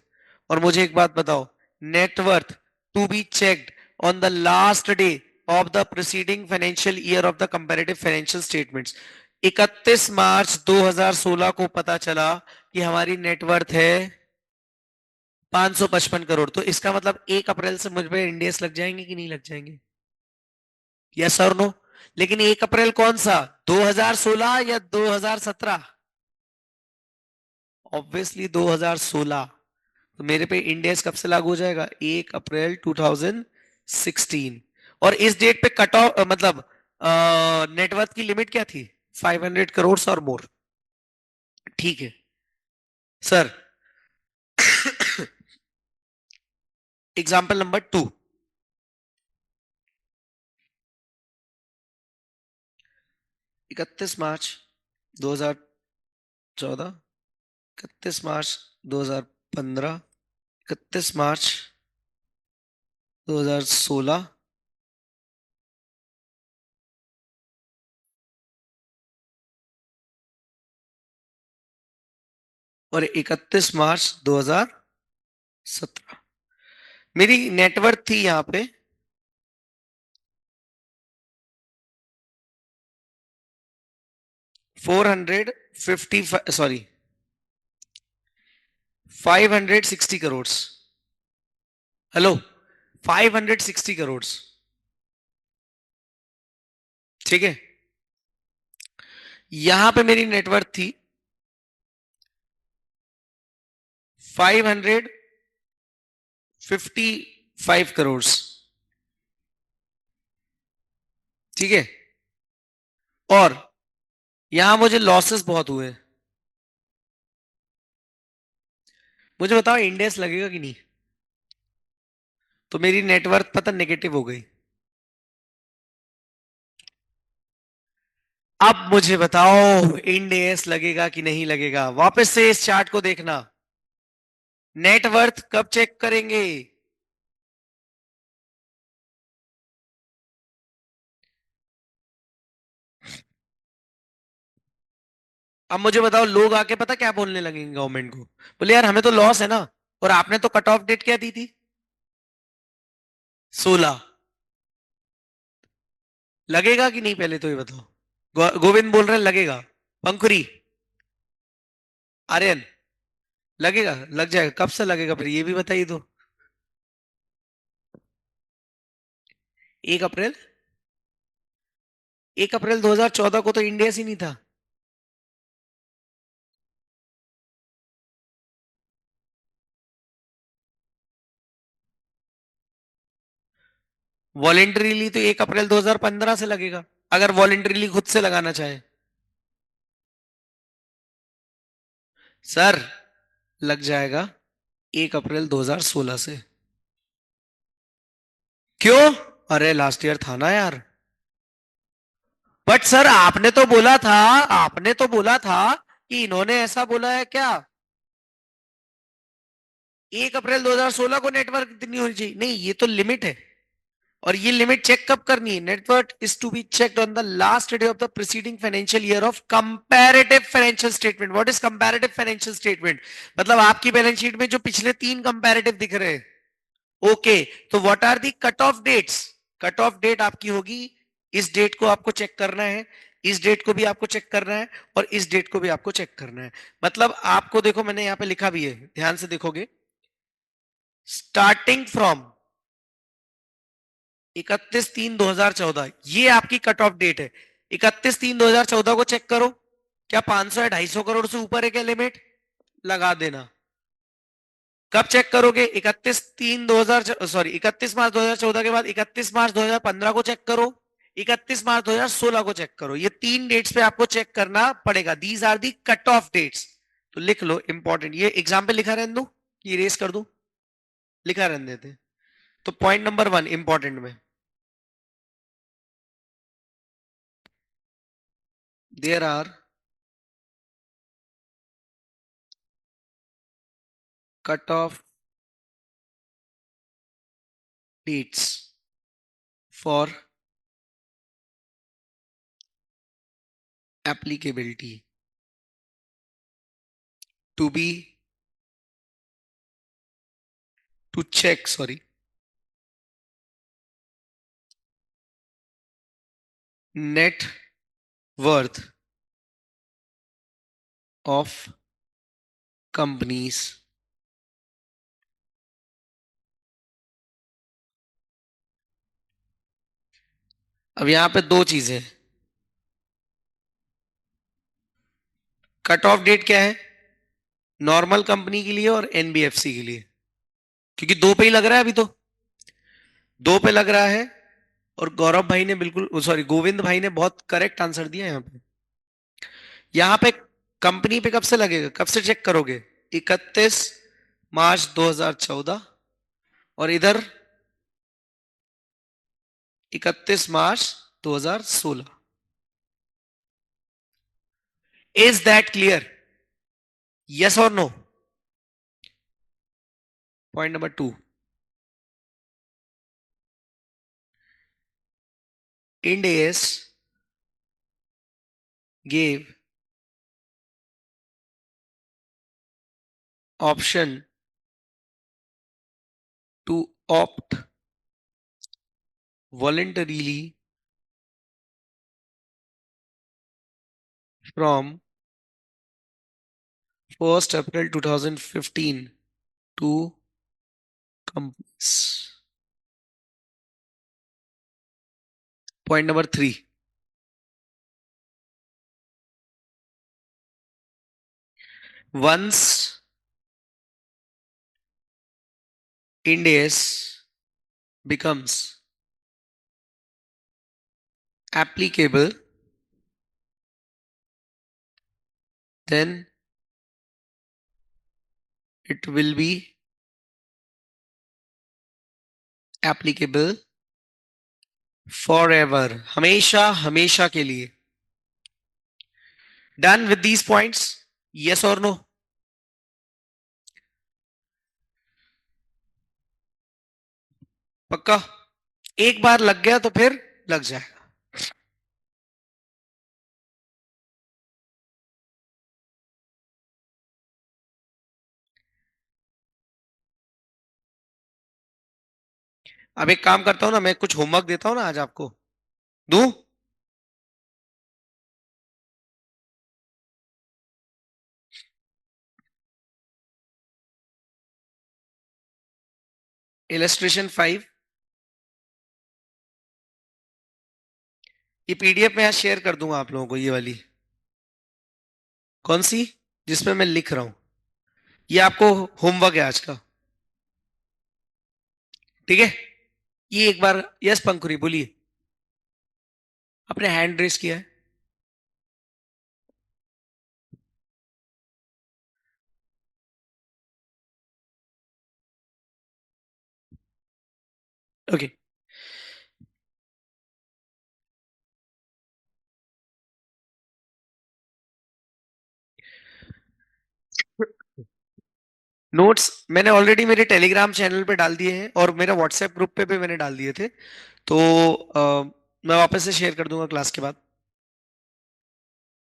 और मुझे एक बात बताओ, net worth to be checked on the last day of the preceding financial year of the comparative financial statements. 31 March 2016 को पता चला कि हमारी नेटवर्थ है 555 करोड़. तो इसका मतलब 1 अप्रैल से मुझ पे इंडियस लग जाएंगे कि नहीं लग जाएंगे? यस और नो? लेकिन 1 अप्रैल कौन सा, 2016 या 2017? ऑब्वियसली 2016. तो मेरे पे इंडेक्स कब से लागू हो जाएगा? 1 अप्रैल 2016. और इस डेट पे कट ऑफ, मतलब नेटवर्थ की लिमिट क्या थी? 500 करोड़ और मोर। ठीक है सर। Example number 2। 31 मार्च 2014, 31 मार्च 2015, 31 मार्च 2016, और 31 मार्च 2017। मेरी नेटवर्थ थी यहाँ पे 450, सॉरी 560 करोड़। हेलो, 560 करोड़। ठीक है, यहां पे मेरी नेटवर्थ थी 555 करोड़। ठीक है, और यहां मुझे लॉसेस बहुत हुए। मुझे बताओ इंडेक्स लगेगा कि नहीं? तो मेरी नेटवर्थ पता नेगेटिव हो गई। अब मुझे बताओ इंडेक्स लगेगा कि नहीं लगेगा? वापस से इस चार्ट को देखना। नेटवर्थ कब चेक करेंगे? अब मुझे बताओ, लोग आके पता क्या बोलने लगेंगे गवर्नमेंट को? बोले यार हमें तो लॉस है ना, और आपने तो कट ऑफ डेट क्या दी थी? 16। लगेगा कि नहीं पहले तो ये बताओ। गोविंद बोल रहे हैं लगेगा। पंखुरी, आर्यन, लगेगा? लग जाएगा। कब से लगेगा फिर ये भी बताइए तो। 1 अप्रैल। 1 अप्रैल 2014 को तो इंडिया ही नहीं था। वॉलेंटरीली तो 1 अप्रैल 2015 से लगेगा, अगर वॉलेंटरीली खुद से लगाना चाहे। सर लग जाएगा 1 अप्रैल 2016 से। क्यों? अरे लास्ट ईयर था ना यार। बट सर आपने तो बोला था, आपने तो बोला था कि इन्होंने ऐसा बोला है क्या? 1 अप्रैल 2016 को नेटवर्क इतनी होनी चाहिए? नहीं, ये तो लिमिट है। और ये लिमिट चेक कब करनी है? Network is to be checked on the last day of the preceding financial year of comparative financial statement. What is comparative financial statement? मतलब आपकी बैलेंस शीट में जो पिछले 3 कंपैरेटिव दिख रहे हैं। ओके, तो what are the cut off dates? Cut off date आपकी होगी, इस डेट को आपको चेक करना है, इस डेट को भी आपको चेक करना है, और इस डेट को भी आपको चेक करना है। मतलब आपको देखो, मैंने यहां पे लिखा भी है, ध्यान से देखोगे। स्टार्टिंग फ्रॉम 31/3/2014, ये आपकी कट ऑफ डेट है। 31/3/2014 को चेक करो, क्या 500 या 250 करोड़ से ऊपर है क्या लिमिट? लगा देना। कब चेक करोगे? 31 मार्च 2014 के बाद 31 मार्च 2015 को चेक करो, 31 मार्च 2016 को चेक करो। ये 3 डेट्स पे आपको चेक करना पड़ेगा। These are the cut off dates. तो लिख लो इंपॉर्टेंट, ये एग्जाम्पल लिखा रहने दो, ये रेस कर दो, लिखा रहने देते। तो पॉइंट नंबर 1 इंपॉर्टेंट में, there are cut off dates for applicability to be to check, sorry, net worth of companies। अब यहां पे दो चीजें, कट ऑफ डेट क्या है? नॉर्मल कंपनी के लिए और एनबीएफसी के लिए, क्योंकि दो पे ही लग रहा है अभी तो, दो पे लग रहा है। और गौरव भाई ने बिल्कुल, सॉरी गोविंद भाई ने बहुत करेक्ट आंसर दिया यहाँ पे। यहां पे कंपनी पे कब से लगेगा, कब से चेक करोगे? 31 मार्च 2014, और इधर 31 March 2016। Is that clear? Yes और no? Point number 2, Ind AS gave option to opt voluntarily from 1st April 2015 to companies. Point number 3, once Ind AS becomes applicable, then it will be applicable forever, हमेशा हमेशा के लिए. Done with these points? Yes or no? पक्का? एक बार लग गया तो फिर लग जाएगा. अब एक काम करता हूं ना, मैं कुछ होमवर्क देता हूं ना आज आपको. दूं? इलस्ट्रेशन 5, ये पीडीएफ में आज शेयर कर दूंगा आप लोगों को, ये वाली. कौन सी? जिसमें मैं लिख रहा हूं. ये आपको होमवर्क है आज का. ठीक है? ये एक बार, यस पंकुरी बोलिए. आपने हैंड रेस किया है. ओके. नोट्स मैंने ऑलरेडी मेरे टेलीग्राम चैनल पे डाल दिए हैं, और मेरे व्हाट्सएप ग्रुप पे भी मैंने डाल दिए थे. तो मैं वापस से शेयर कर दूंगा क्लास के बाद.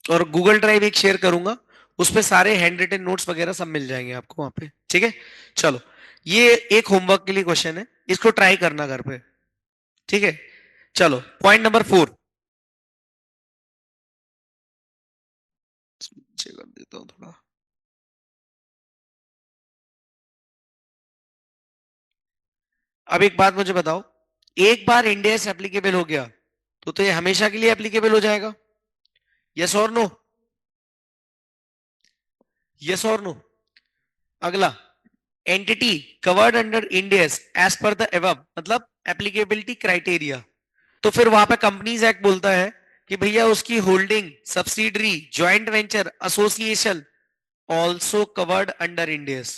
और गूगल ड्राइव एक शेयर करूंगा, उस पे सारे हैंड रिटन नोट्स वगैरह सब मिल जाएंगे आपको वहां पे. ठीक है? चलो, ये एक होमवर्क के लिए क्वेश्चन है, इसको ट्राई करना घर पे. ठीक है? चलो, पॉइंट नंबर 4 कर देता हूं थोड़ा. अब एक बात मुझे बताओ, एक बार इंडिया से एप्लीकेबल हो गया तो ये हमेशा के लिए एप्लीकेबल हो जाएगा? यस और नो? यस और नो? अगला, entity covered under India as per the above, मतलब एप्लीकेबिलिटी क्राइटेरिया. तो फिर वहां पे कंपनीज एक्ट बोलता है कि भैया उसकी holding, subsidiary, joint venture, association also covered under Indians.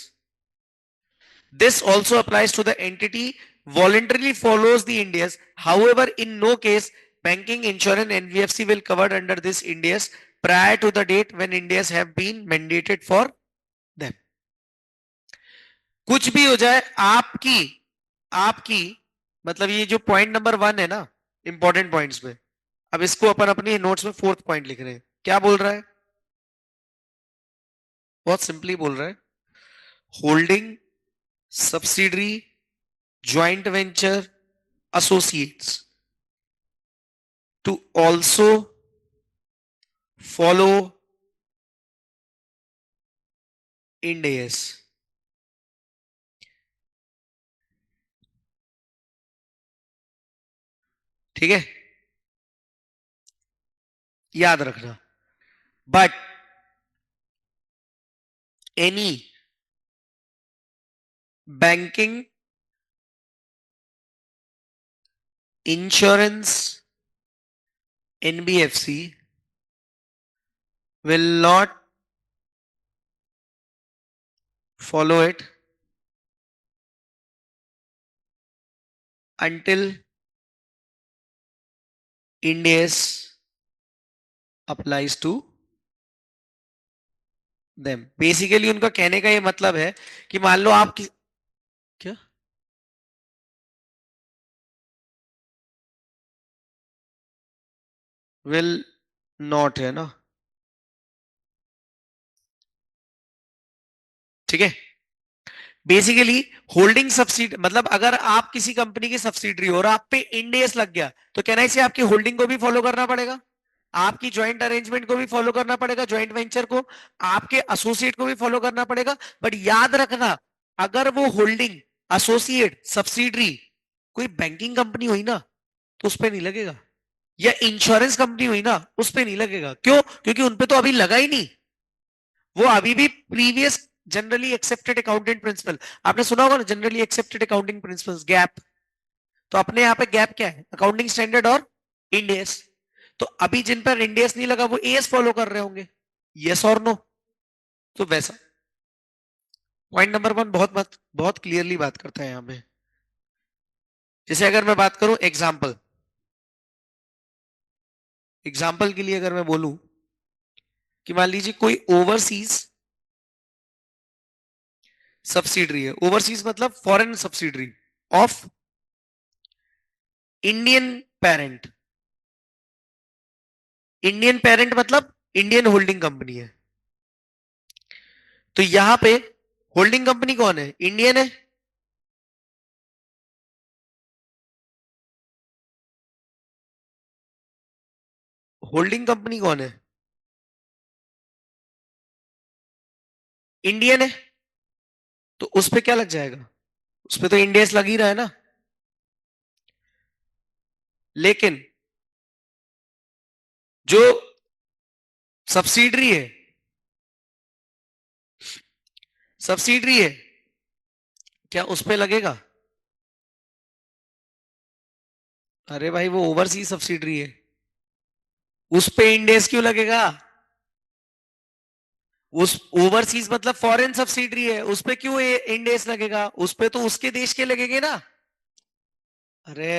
This also applies to the entity voluntarily follows the Indias. However, in no case banking, insurance, NBFC will covered under this Indias prior to the date when Indias have been mandated for them. कुछ भी हो जाए, आपकी आपकी मतलब ये जो point number 1 है ना, इंपॉर्टेंट पॉइंट्स में, अब इसको अपन अपनी नोट्स में 4th पॉइंट लिख रहे हैं. क्या बोल रहा है? बहुत सिंपली बोल रहा है, holding, subsidiary, joint venture, associates to also follow Ind AS. ठीक है? याद रखना. But any banking, insurance, NBFC will not follow it until Ind AS applies to them। Basically उनका कहने का ये मतलब है कि मान लो आप क्या विल नॉट है ना, ठीक है। बेसिकली होल्डिंग सब्सिडी मतलब अगर आप किसी कंपनी की सब्सिडरी हो और आप पे इंड एस लग गया तो कहना है आपकी होल्डिंग को भी फॉलो करना पड़ेगा, आपकी ज्वाइंट अरेंजमेंट को भी फॉलो करना पड़ेगा, ज्वाइंट वेंचर को, आपके एसोसिएट को भी फॉलो करना पड़ेगा। बट याद रखना, अगर वो होल्डिंग, एसोसिएट, सब्सिडरी कोई बैंकिंग कंपनी हुई ना तो उस पर नहीं लगेगा, या इंश्योरेंस कंपनी हुई ना उस पर नहीं लगेगा। क्यों? क्योंकि उनपे तो अभी लगा ही नहीं, वो अभी भी previous generally accepted accounting principle, आपने सुना होगा ना, generally accepted accounting principles, gap. तो अपने यहाँ पे गैप क्या है? अकाउंटिंग स्टैंडर्ड और इंड एस। तो अभी जिन पर इंड एस नहीं लगा वो एएस फॉलो कर रहे होंगे, यस और नो। तो वैसा पॉइंट नंबर वन बहुत क्लियरली बात करता है यहाँ पे। जैसे अगर मैं बात करूं एग्जाम्पल, एग्जाम्पल के लिए अगर मैं बोलूं कि मान लीजिए कोई ओवरसीज सब्सिडरी है, ओवरसीज मतलब foreign subsidiary of Indian parent, Indian parent मतलब इंडियन होल्डिंग कंपनी है। तो यहां पे होल्डिंग कंपनी कौन है? इंडियन है। होल्डिंग कंपनी कौन है? इंडियन है। तो उस पे क्या लग जाएगा? उस पे तो इंडियस लग ही रहा है ना। लेकिन जो सब्सिडरी है, सब्सिडरी है, क्या उस पे लगेगा? अरे भाई वो ओवरसीज सब्सिडरी है, उस पे इंडेस क्यों लगेगा? उस ओवरसीज मतलब फॉरेन सब्सिडरी है, उस पे क्यों इंडेस लगेगा? उस पे तो उसके देश के लगेंगे ना। अरे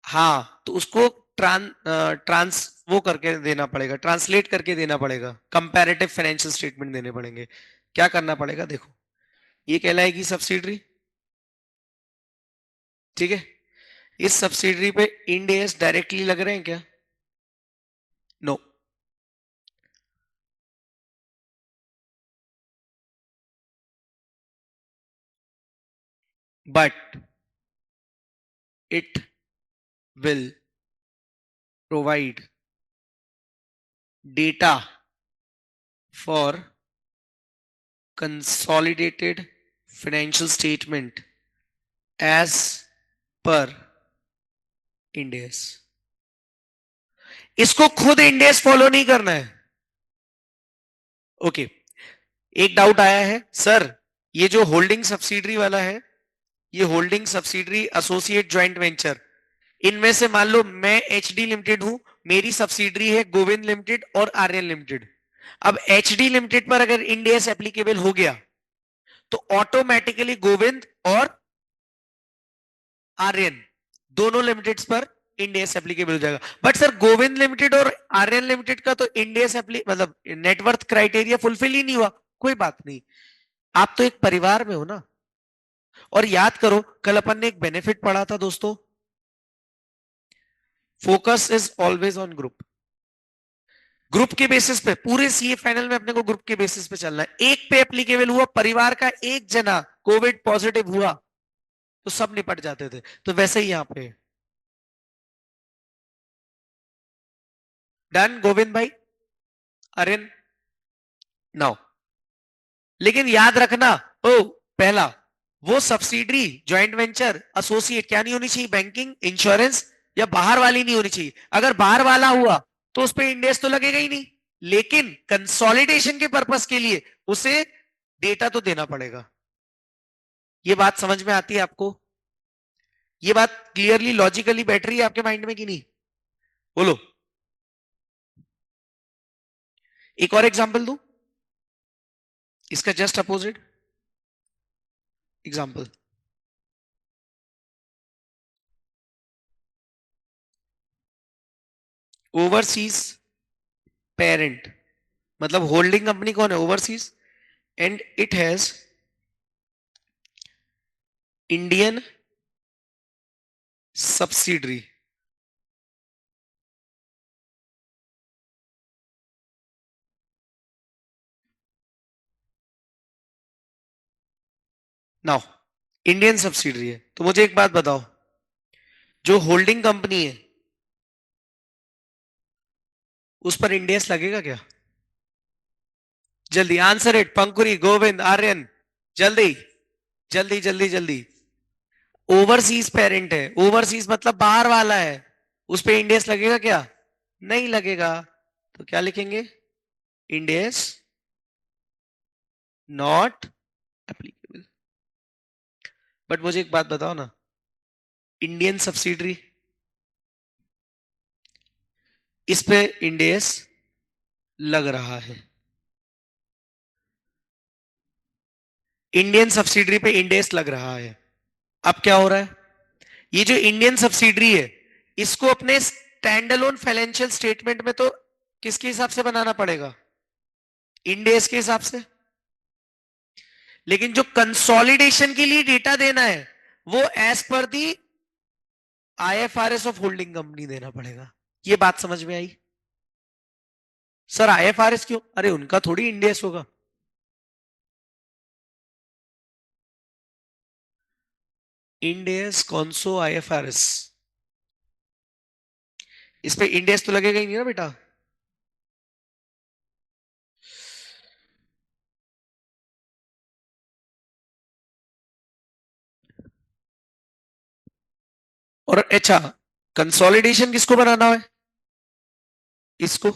हाँ, तो उसको ट्रांस वो करके देना पड़ेगा, ट्रांसलेट करके देना पड़ेगा, कंपैरेटिव फाइनेंशियल स्टेटमेंट देने पड़ेंगे। क्या करना पड़ेगा? देखो, ये कहलाएगी सब्सिडरी, ठीक है। इस सब्सिडरी पे इंड एस डायरेक्टली लग रहे हैं क्या? No. But it will provide data for consolidated financial statement as per Ind AS. इसको खुद इंड एस फॉलो नहीं करना है। ओके, एक डाउट आया है सर, ये जो होल्डिंग सब्सिडरी वाला है, ये holding subsidiary associate joint venture, इनमें से मान लो मैं एच डी लिमिटेड हूं, मेरी सब्सिडरी है गोविंद लिमिटेड और आर्यन लिमिटेड। अब एच डी लिमिटेड पर अगर इंड एस एप्लीकेबल हो गया तो ऑटोमेटिकली गोविंद और आर्यन दोनों लिमिटेड्स पर इंड एस एप्लीकेबल हो जाएगा। बट सर गोविंद लिमिटेड और आर्यन लिमिटेड का तो इंड एस मतलब नेटवर्थ क्राइटेरिया फुलफिल ही नहीं हुआ। कोई बात नहीं, आप तो एक परिवार में हो ना। और याद करो कल अपन ने एक बेनिफिट पढ़ा था दोस्तों, focus is always on group. Group के बेसिस पे पूरे सीए फाइनल में अपने को ग्रुप के बेसिस पे चलना है। एक पे एप्लीकेबल हुआ, परिवार का एक जना कोविड पॉजिटिव हुआ तो सब निपट जाते थे, तो वैसे ही यहां पे डन गोविंद भाई, अरेन नाउ। लेकिन याद रखना, ओ पहला, वो सब्सिडरी ज्वाइंट वेंचर एसोसिएट क्या नहीं होनी चाहिए? बैंकिंग, इंश्योरेंस या बाहर वाली नहीं होनी चाहिए। अगर बाहर वाला हुआ तो उस पर इंडेक्स तो लगेगा ही नहीं, लेकिन कंसोलिडेशन के पर्पस के लिए उसे डेटा तो देना पड़ेगा। ये बात समझ में आती है आपको? ये बात क्लियरली लॉजिकली बैठ रही है आपके माइंड में कि नहीं? बोलो। एक और एग्जांपल दूं, इसका just opposite example. Overseas parent मतलब होल्डिंग कंपनी कौन है? Overseas, and it has Indian subsidiary. Now Indian subsidiary है, तो मुझे एक बात बताओ, जो होल्डिंग कंपनी है उस पर इंडेस लगेगा क्या? जल्दी आंसर इट, पंकुरी, गोविंद, आर्यन, जल्दी जल्दी जल्दी जल्दी। ओवरसीज पेरेंट है, ओवरसीज मतलब बाहर वाला है, उस पे इंडेस लगेगा क्या? नहीं लगेगा। तो क्या लिखेंगे? इंडेस नॉट एप्लीकेबल। बट मुझे एक बात बताओ ना, इंडियन सब्सिडरी, इस पे इंडेस लग रहा है, इंडियन सब्सिडरी पे इंडेस लग रहा है। अब क्या हो रहा है, ये जो इंडियन सब्सिडरी है इसको अपने स्टैंड अलोन फाइनेंशियल स्टेटमेंट में तो किसके हिसाब से बनाना पड़ेगा? इंडेस के हिसाब से। लेकिन जो कंसोलिडेशन के लिए डेटा देना है वो as per the IFRS of holding company देना पड़ेगा। ये बात समझ में आई? सर आईएफआरएस क्यों? अरे उनका थोड़ी इंडेस होगा। इंडेस कॉन्सो आईएफआरएस, इस पे इंडेस तो लगेगा ही नहीं ना बेटा। और अच्छा, कंसोलिडेशन किसको बनाना है? इसको।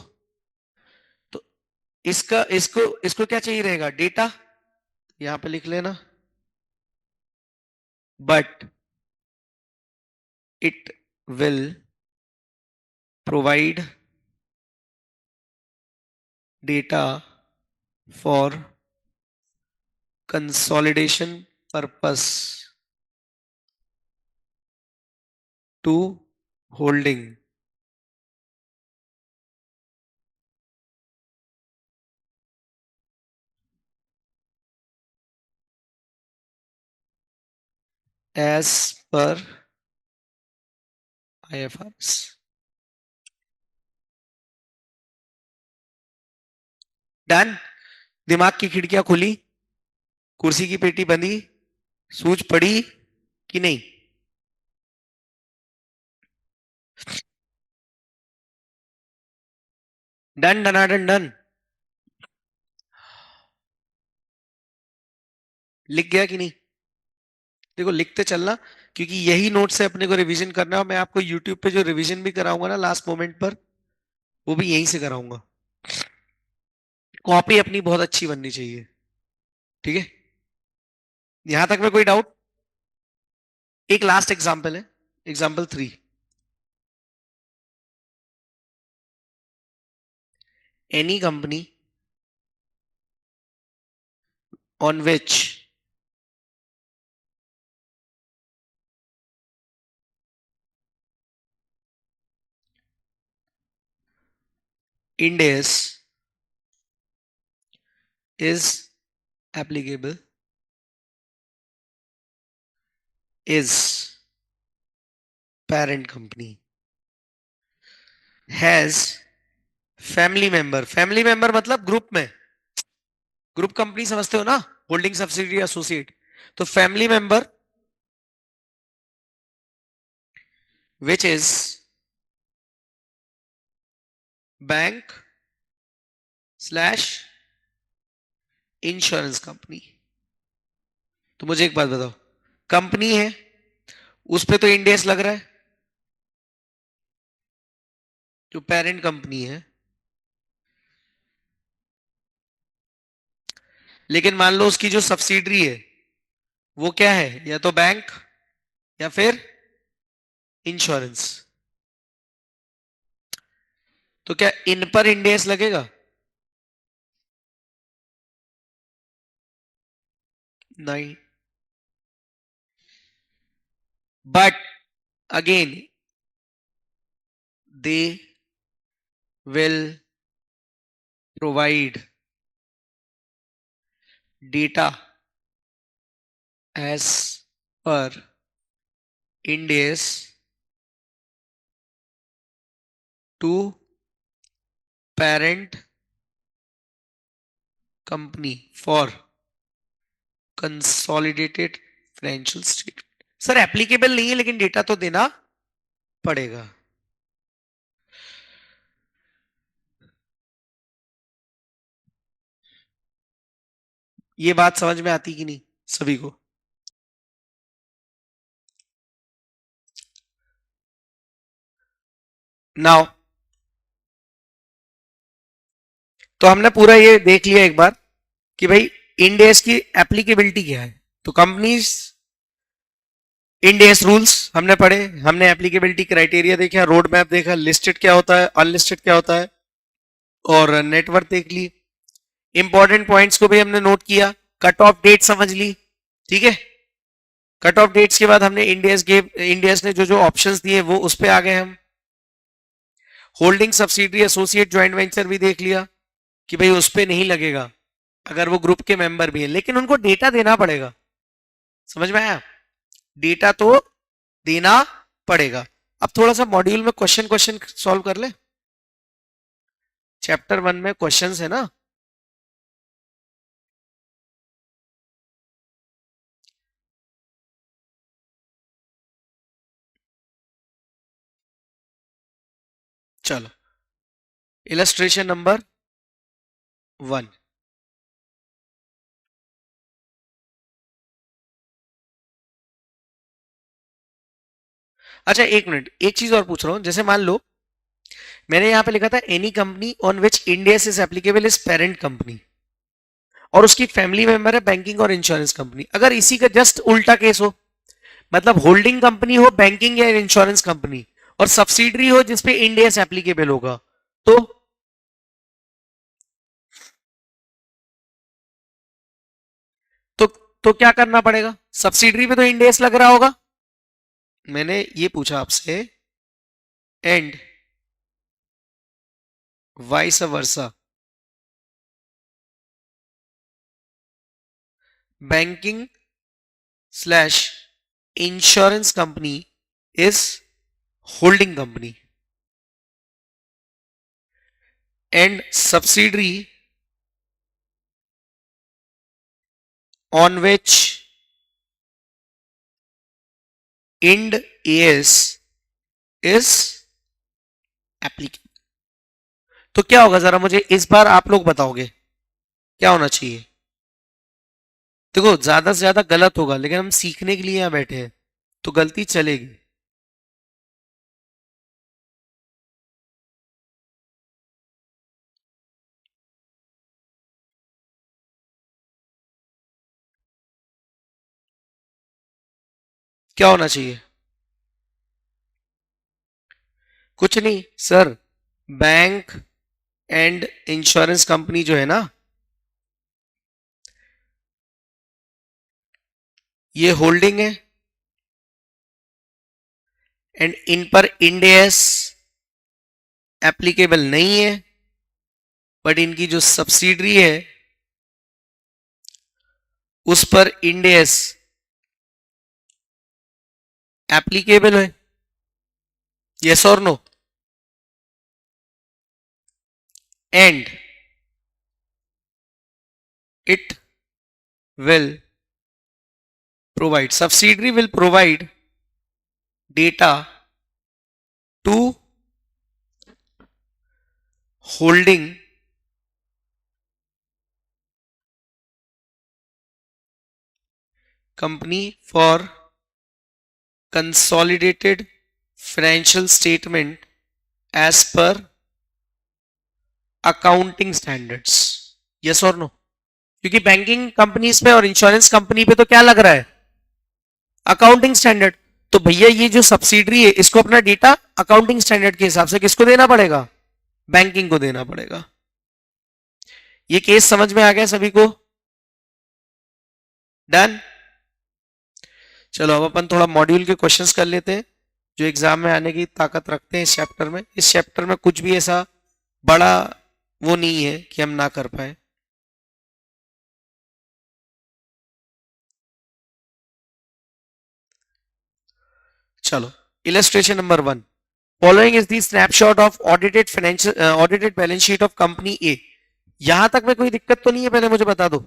तो इसका इसको इसको क्या चाहिए रहेगा? डेटा। यहां पे लिख लेना, but it will provide data for consolidation purpose to holding as per IFRS. Done. दिमाग की खिड़कियां खुली, कुर्सी की पेटी बंदी, सूझ पड़ी कि नहीं? डन डनाडन डन। लिख गया कि नहीं? देखो लिखते चलना, क्योंकि यही नोट से अपने को रिवीजन करना है, और मैं आपको यूट्यूब पे जो रिवीजन भी कराऊंगा ना लास्ट मोमेंट पर, वो भी यहीं से कराऊंगा। कॉपी अपनी बहुत अच्छी बननी चाहिए, ठीक है? यहां तक में कोई डाउट? एक लास्ट एग्जाम्पल है, example 3। Any company on which Ind AS is applicable is parent company, has family member मतलब ग्रुप में, ग्रुप कंपनी समझते हो ना, होल्डिंग सब्सिडी एसोसिएट। तो family member which is bank slash insurance company. तो मुझे एक बात बताओ, कंपनी है उस पे तो इंडेस लग रहा है, जो पेरेंट कंपनी है, लेकिन मान लो उसकी जो सब्सिडरी है वो क्या है? या तो बैंक या फिर इंश्योरेंस। तो क्या इन पर इंडेस लगेगा? नहीं, but again they will provide data as per Ind AS to parent company for consolidated financial statement. Sir applicable नहीं है लेकिन डेटा तो देना पड़ेगा. ये बात समझ में आती कि नहीं सभी को? नाउ तो हमने पूरा ये देख लिया एक बार कि भाई इंड एस की एप्लीकेबिलिटी क्या है. तो कंपनीज इंड एस रूल्स हमने पढ़े, हमने एप्लीकेबिलिटी क्राइटेरिया देखा, रोड मैप देखा, लिस्टेड क्या होता है, अनलिस्टेड क्या होता है, और नेटवर्क देख ली. इंपॉर्टेंट पॉइंट्स को भी हमने नोट किया, कट ऑफ डेट समझ ली. ठीक है, कट ऑफ डेट्स के बाद हमने इंडियस ने जो जो ऑप्शंस दिए वो उस पे आ गए हम. Holding subsidiary associate joint venture भी देख लिया कि भाई उस पे नहीं लगेगा अगर वो ग्रुप के मेंबर भी हैं, लेकिन उनको डेटा देना पड़ेगा. समझ में आया? डेटा तो देना पड़ेगा. अब थोड़ा सा मॉड्यूल में क्वेश्चन क्वेश्चन सॉल्व कर ले. चैप्टर 1 में क्वेश्चंस है ना. चलो, इलस्ट्रेशन नंबर 1. अच्छा एक मिनट, एक चीज और पूछ रहा हूं. जैसे मान लो मैंने यहां पे लिखा था any company on which India is applicable is parent company, और उसकी फैमिली मेंबर है बैंकिंग और इंश्योरेंस कंपनी. अगर इसी का जस्ट उल्टा केस हो, मतलब होल्डिंग कंपनी हो बैंकिंग या इंश्योरेंस कंपनी और सब्सिडरी हो जिसपे इंडिया से एप्लीकेबल होगा, तो तो क्या करना पड़ेगा? सब्सिडरी पे तो इंडियस लग रहा होगा. मैंने ये पूछा आपसे, and vice versa banking slash insurance company is holding company and subsidiary on which Ind AS is applicable. तो क्या होगा जरा मुझे इस बार आप लोग बताओगे क्या होना चाहिए? देखो ज्यादा से ज्यादा गलत होगा लेकिन हम सीखने के लिए यहां बैठे हैं तो गलती चलेगी. क्या होना चाहिए? कुछ नहीं sir, bank and insurance company जो है ना, ये होल्डिंग है एंड इन पर इंड एस एप्लीकेबल नहीं है, बट इनकी जो सब्सिडरी है उस पर इंड एस एप्लीकेबल है. यस और no? And it will provide, subsidiary will provide data to holding company for consolidated financial statement as per accounting standards. yes or no? क्योंकि बैंकिंग कंपनीज पे और इंश्योरेंस कंपनी पे तो क्या लग रहा है? Accounting standard. तो भैया ये जो सब्सिडरी है इसको अपना डेटा अकाउंटिंग स्टैंडर्ड के हिसाब से किसको देना पड़ेगा? बैंकिंग को देना पड़ेगा. ये केस समझ में आ गया सभी को? डन। चलो अब अपन थोड़ा मॉड्यूल के क्वेश्चंस कर लेते हैं जो एग्जाम में आने की ताकत रखते हैं। इस चैप्टर में कुछ भी ऐसा बड़ा वो नहीं है कि हम ना कर पाए। चलो illustration number 1, following is the snapshot of audited financial audited balance sheet of company A. यहां तक में कोई दिक्कत तो नहीं है, पहले मुझे बता दो।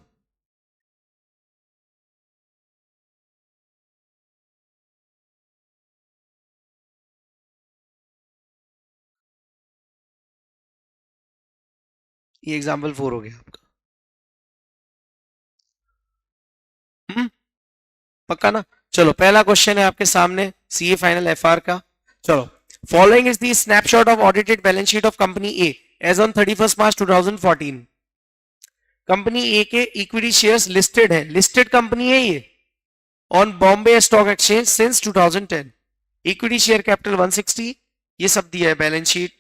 ये एग्जाम्पल 4 हो गया आपका। पक्का ना। चलो पहला क्वेश्चन है आपके सामने सीए फाइनल एफआर का। चलो, following is the snapshot of audited balance sheet of company A as on 31 March 2014। Company A के इक्विटी शेयर्स लिस्टेड है, लिस्टेड कंपनी है ये on Bombay stock exchange since 2010। Equity share capital 160, ये सब दिया है। बैलेंस शीट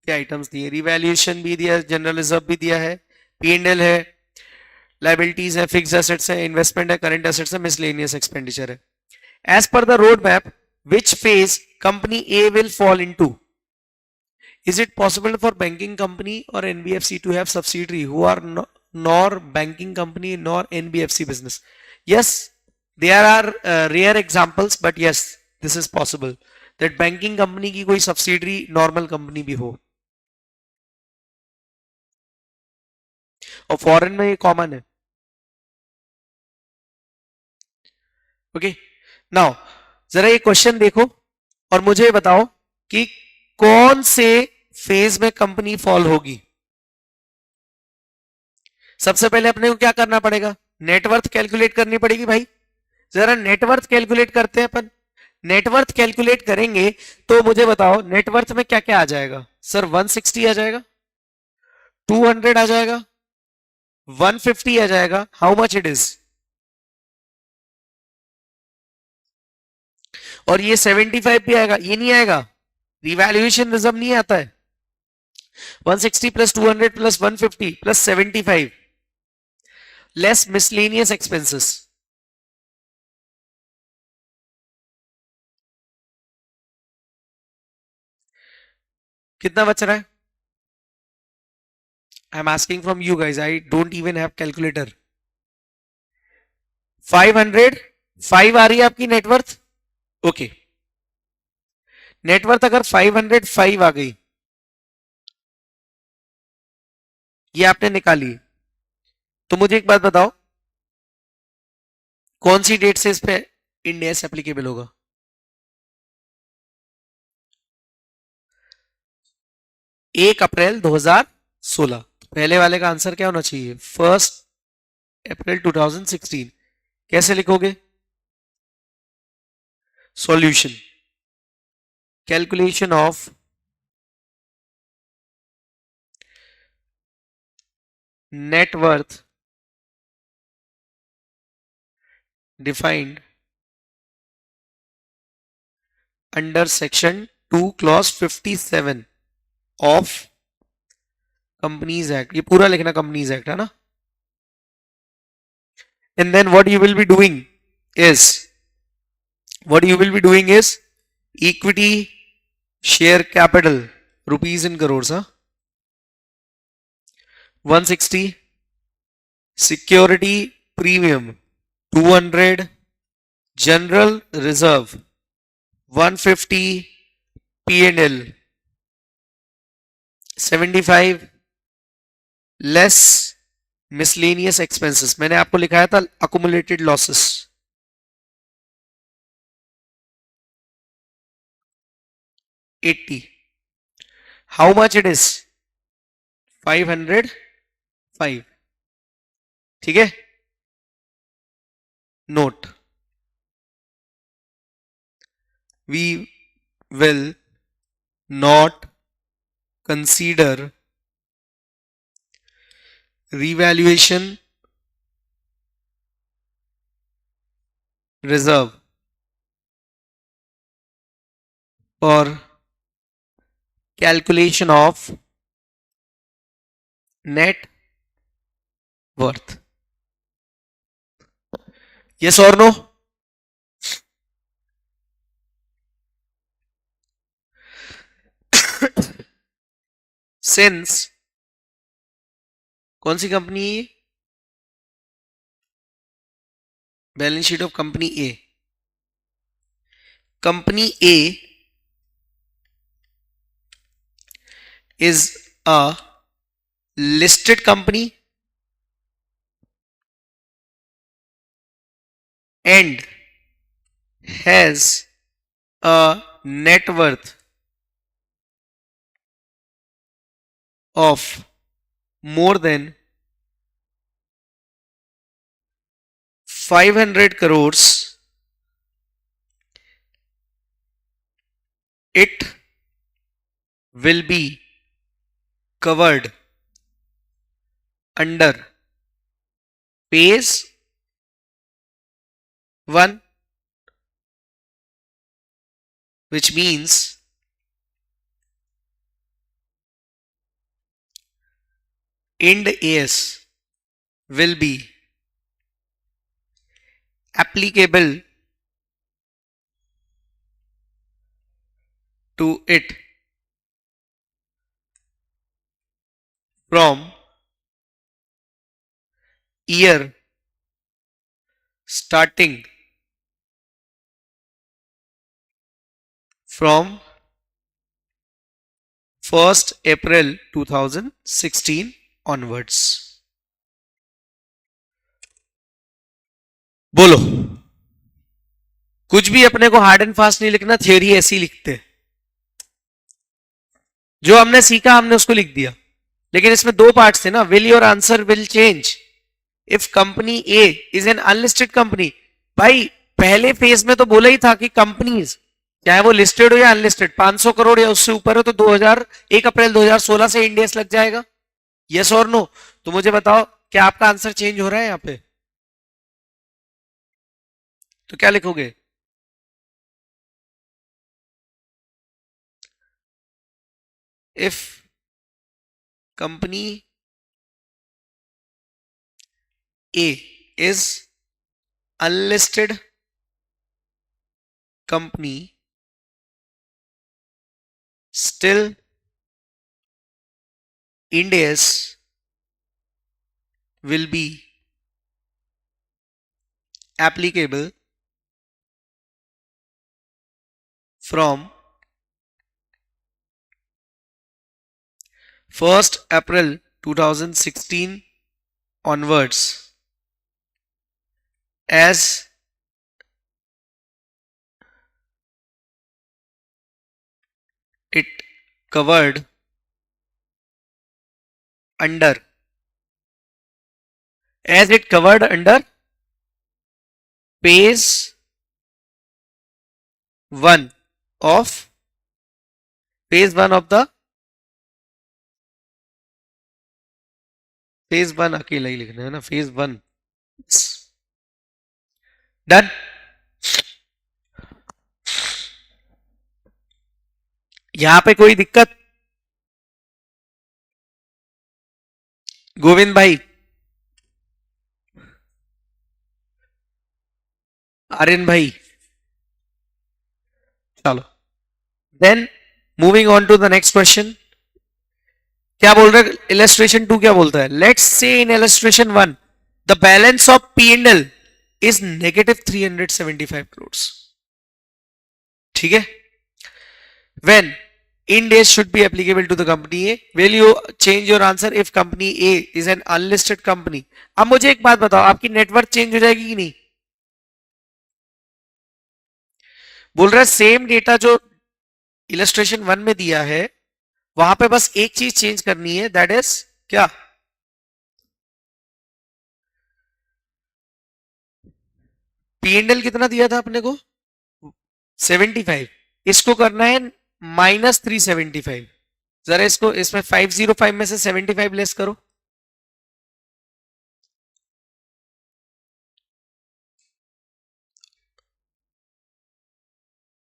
के आइटम्स दिए, रिवैल्यूएशन भी दिया है, जनरल रिजर्व भी दिया है, पी&एल है, लाइबिलिटीज है, फिक्स्ड एसेट्स है, इन्वेस्टमेंट है, करंट एसेट्स है, मिसलेनियस एक्सपेंडिचर है। As per the road map which phase company A will fall into? Is it possible for banking company or NBFC to have subsidiary who are nor banking company nor NBFC business? Yes, there are rare examples, but yes, this is possible that banking company की कोई subsidiary normal company भी हो, और foreign में ये common है। Okay, now जरा ये क्वेश्चन देखो और मुझे बताओ कि कौन से फेज में कंपनी फॉल होगी। सबसे पहले अपने को क्या करना पड़ेगा, नेटवर्थ कैलकुलेट करनी पड़ेगी भाई। जरा नेटवर्थ कैलकुलेट करते हैं अपन। नेटवर्थ कैलकुलेट करेंगे तो मुझे बताओ नेटवर्थ में क्या क्या आ जाएगा। सर 160 आ जाएगा, 200 आ जाएगा, 150 आ जाएगा। How much it is? और ये 75 भी आएगा, ये नहीं आएगा, रिवैल्यूएशन रिजर्व नहीं आता है। 160 plus 200 plus 150 plus 75 less miscellaneous expenses, कितना बच रहा है? I am asking from you guys, I don't even have calculator. 505 आ रही है आपकी नेटवर्थ। ओके, नेटवर्थ अगर 505 आ गई, ये आपने निकाली, तो मुझे एक बात बताओ कौन सी डेट से इस पे इंडेस एप्लीकेबल होगा? 1 अप्रैल 2016। पहले वाले का आंसर क्या होना चाहिए? 1 अप्रैल 2016। कैसे लिखोगे? Solution, calculation of net worth defined under section 2 clause 57 of Companies Act. ये पूरा लिखना कंपनीज एक्ट है ना। And then what you will be doing is equity share capital rupees in crore, 160 security premium 200 general reserve 150 P&L 75 less miscellaneous expenses. मैंने आपको लिखाया था accumulated losses. How much it is? 505। ठीक है, note, we will not consider revaluation reserve or calculation of net worth। Yes और no? Since कौन सी company है? Balance sheet of company A. Company A is a listed company and has a net worth of more than 500 crores. It will be covered under phase 1, which means Ind AS will be applicable to it from year starting from 1st April 2016 onwards. बोलो. कुछ भी अपने को hard and fast नहीं लिखना, theory ऐसी लिखते. जो हमने सीखा हमने उसको लिख दिया. लेकिन इसमें दो पार्ट्स थे ना. Will your answer will change if company A is an unlisted company. भाई पहले फेज में तो बोला ही था कि कंपनीज चाहे वो लिस्टेड हो या अनलिस्टेड 500 करोड़ या उससे ऊपर हो तो 1 अप्रैल 2016 से इंडियस लग जाएगा. यस और नो? तो मुझे बताओ क्या आपका आंसर चेंज हो रहा है यहां पे? तो क्या लिखोगे? If company A is unlisted company, still Ind AS will be applicable from 1st April 2016 onwards, as it covered under phase 1 of the phase 1 अकेला ही लिखना है ना. phase 1 done. यहां पे कोई दिक्कत? गोविंद भाई, आर्यन भाई, चलो. Then moving on to the next question. क्या बोल रहे? इलस्ट्रेशन 2 क्या बोलता है? Let's say in illustration 1 the balance of P and L is -375 crores. ठीक है. When Ind AS should be applicable to the company A. Will you change your answer if company A is an unlisted company? अब मुझे एक बात बताओ, आपकी network change हो जाएगी कि नहीं? बोल रहा है सेम डेटा जो इलस्ट्रेशन 1 में दिया है वहां पे बस एक चीज चेंज करनी है, दैट इज क्या? पी एंड एल कितना दिया था अपने को? 75. इसको करना है -375. जरा इसको इसमें 505 में से 75 लेस करो.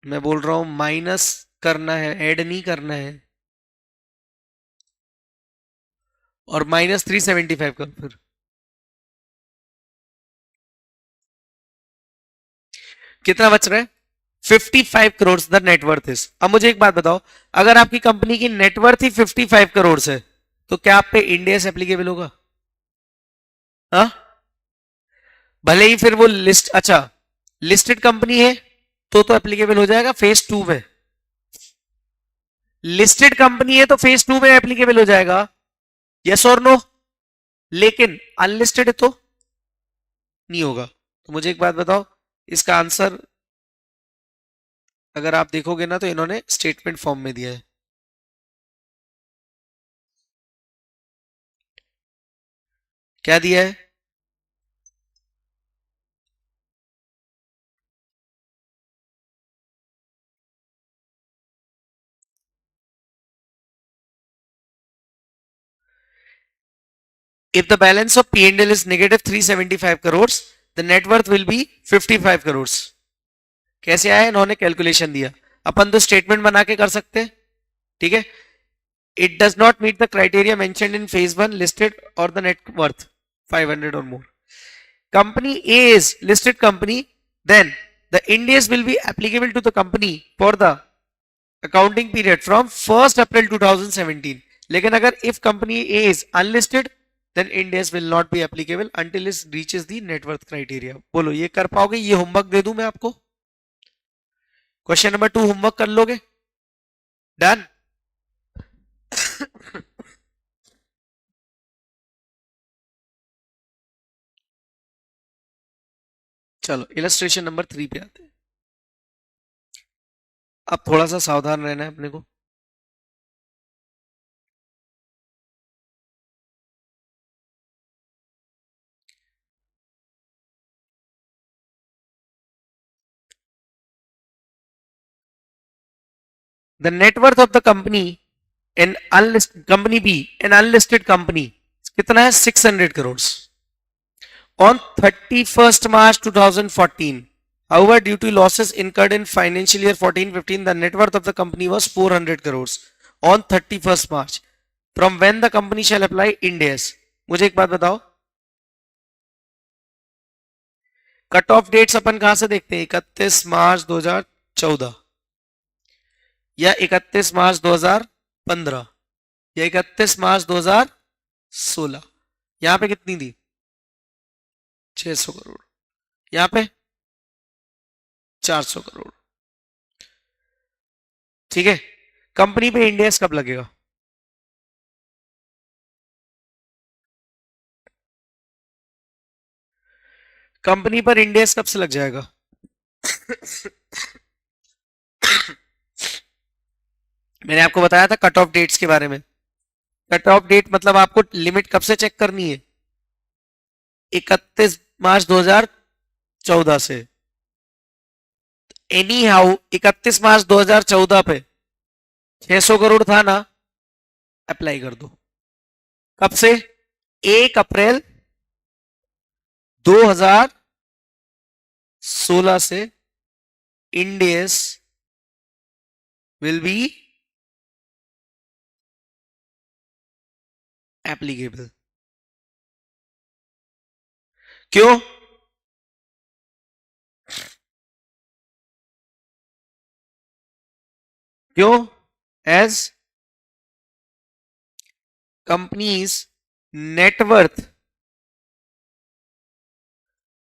मैं बोल रहा हूं माइनस करना है, ऐड नहीं करना है. और -375 करो फिर. कितना बच रहा है? 55 करोड़ द नेटवर्थ इज। अब मुझे एक बात बताओ, अगर आपकी कंपनी की नेटवर्थ ही 55 करोड़ है तो क्या आप पे इंडियस एप्लीकेबल होगा? हाँ, भले ही फिर वो लिस्ट, अच्छा लिस्टेड कंपनी है तो एप्लीकेबल हो जाएगा फेज 2 में। लिस्टेड कंपनी है तो फेज 2 में एप्लीकेबल हो जाएगा, यस और नो। लेकिन अनलिस्टेड है तो नहीं होगा। तो मुझे एक बात बताओ, इसका आंसर अगर आप देखोगे ना तो इन्होंने स्टेटमेंट फॉर्म में दिया है। क्या दिया है? If the balance of P&L is negative 375 crores, the net worth will be 55 crores. कैसे आया? इन्होंने कैलकुलेशन दिया, अपन तो स्टेटमेंट बना के कर सकते हैं, ठीक है। It does not meet the criteria mentioned in phase 1 listed or the net worth 500 or more. Company A is listed company, then the Ind AS will be applicable to the company for the accounting period from 1st April 2017. लेकिन अगर if company A is unlisted, then Ind AS will not be applicable until it reaches the net worth criteria. बोलो ये कर पाओगे? ये homework दे दूं मैं आपको, क्वेश्चन नंबर 2 होमवर्क कर लोगे? डन। चलो इलस्ट्रेशन नंबर 3 पे आते हैं। अब थोड़ा सा सावधान रहना है अपने को। The net worth of the company in unlisted company B, an unlisted company, कितना है? 600 crore on 31st March 2014. However, due to losses incurred in financial year 14-15, the net worth of the company was 400 crores on 31st March. From when the company shall apply Ind AS? मुझे एक बात बताओ, cut off dates अपन कहां से देखते हैं? 31 मार्च 2014 या 31 मार्च 2015 या 31 मार्च 2016? यहां पे कितनी दी? 600 करोड़। यहां पे 400 करोड़। ठीक है, कंपनी पे इंड एस कब लगेगा? कंपनी पर इंड एस कब से लग जाएगा? मैंने आपको बताया था कट ऑफ डेट्स के बारे में। कट ऑफ डेट मतलब आपको लिमिट कब से चेक करनी है? 31 मार्च 2014 से। एनी हाउ 31 मार्च 2014 पे 600 करोड़ था ना, अप्लाई कर दो। कब से? 1 अप्रैल 2016 से Ind AS will be applicable. क्यों? क्यों? As companies net worth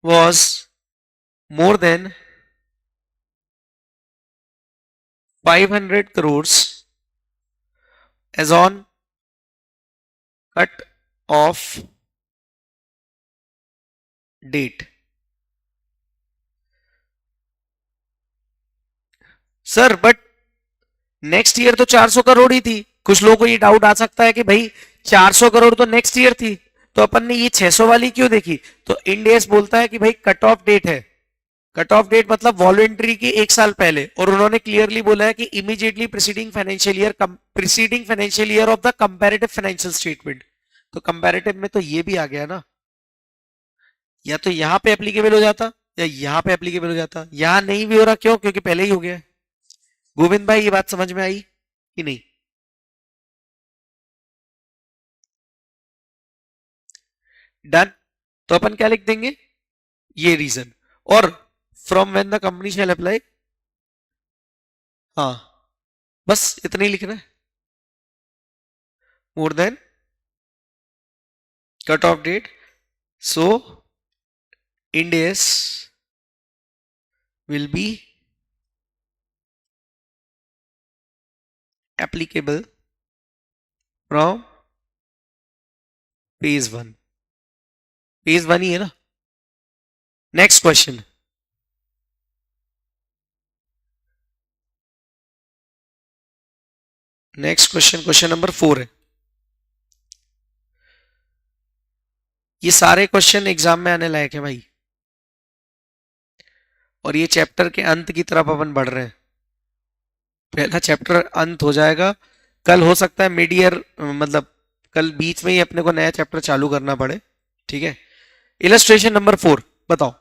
was more than 500 crores as on cut off date. Sir but next year तो 400 करोड़ ही थी। कुछ लोगों को ये डाउट आ सकता है कि भाई 400 करोड़ तो नेक्स्ट ईयर थी, तो अपन ने ये 600 वाली क्यों देखी? तो इंड एस बोलता है कि भाई कट ऑफ डेट है। कट ऑफ डेट मतलब वॉलेंट्री की 1 साल पहले, और उन्होंने क्लियरली बोला है कि immediately preceding financial year of the comparative financial statement. तो कंपैरेटिव में तो ये भी आ गया ना, या तो यहां पे एप्लीकेबल हो जाता या यहां पे एप्लीकेबल हो जाता। यहां नहीं भी हो रहा, क्यों? क्योंकि पहले ही हो गया। गोविंद भाई ये बात समझ में आई कि नहीं? डन। तो अपन क्या लिख देंगे? ये रीजन। और from when the company shall apply, हाँ बस इतना ही लिखना है, more than cut off date, so Ind AS will be applicable from phase one, phase one ही है ना। Next question, next question, question number 4 है। ये सारे क्वेश्चन एग्जाम में आने लायक है भाई, और ये चैप्टर के अंत की तरफ अपन बढ़ रहे हैं, पहला चैप्टर अंत हो जाएगा, कल हो सकता है मिड ईयर, मतलब कल बीच में ही अपने को नया चैप्टर चालू करना पड़े, ठीक है। इलस्ट्रेशन नंबर 4 बताओ,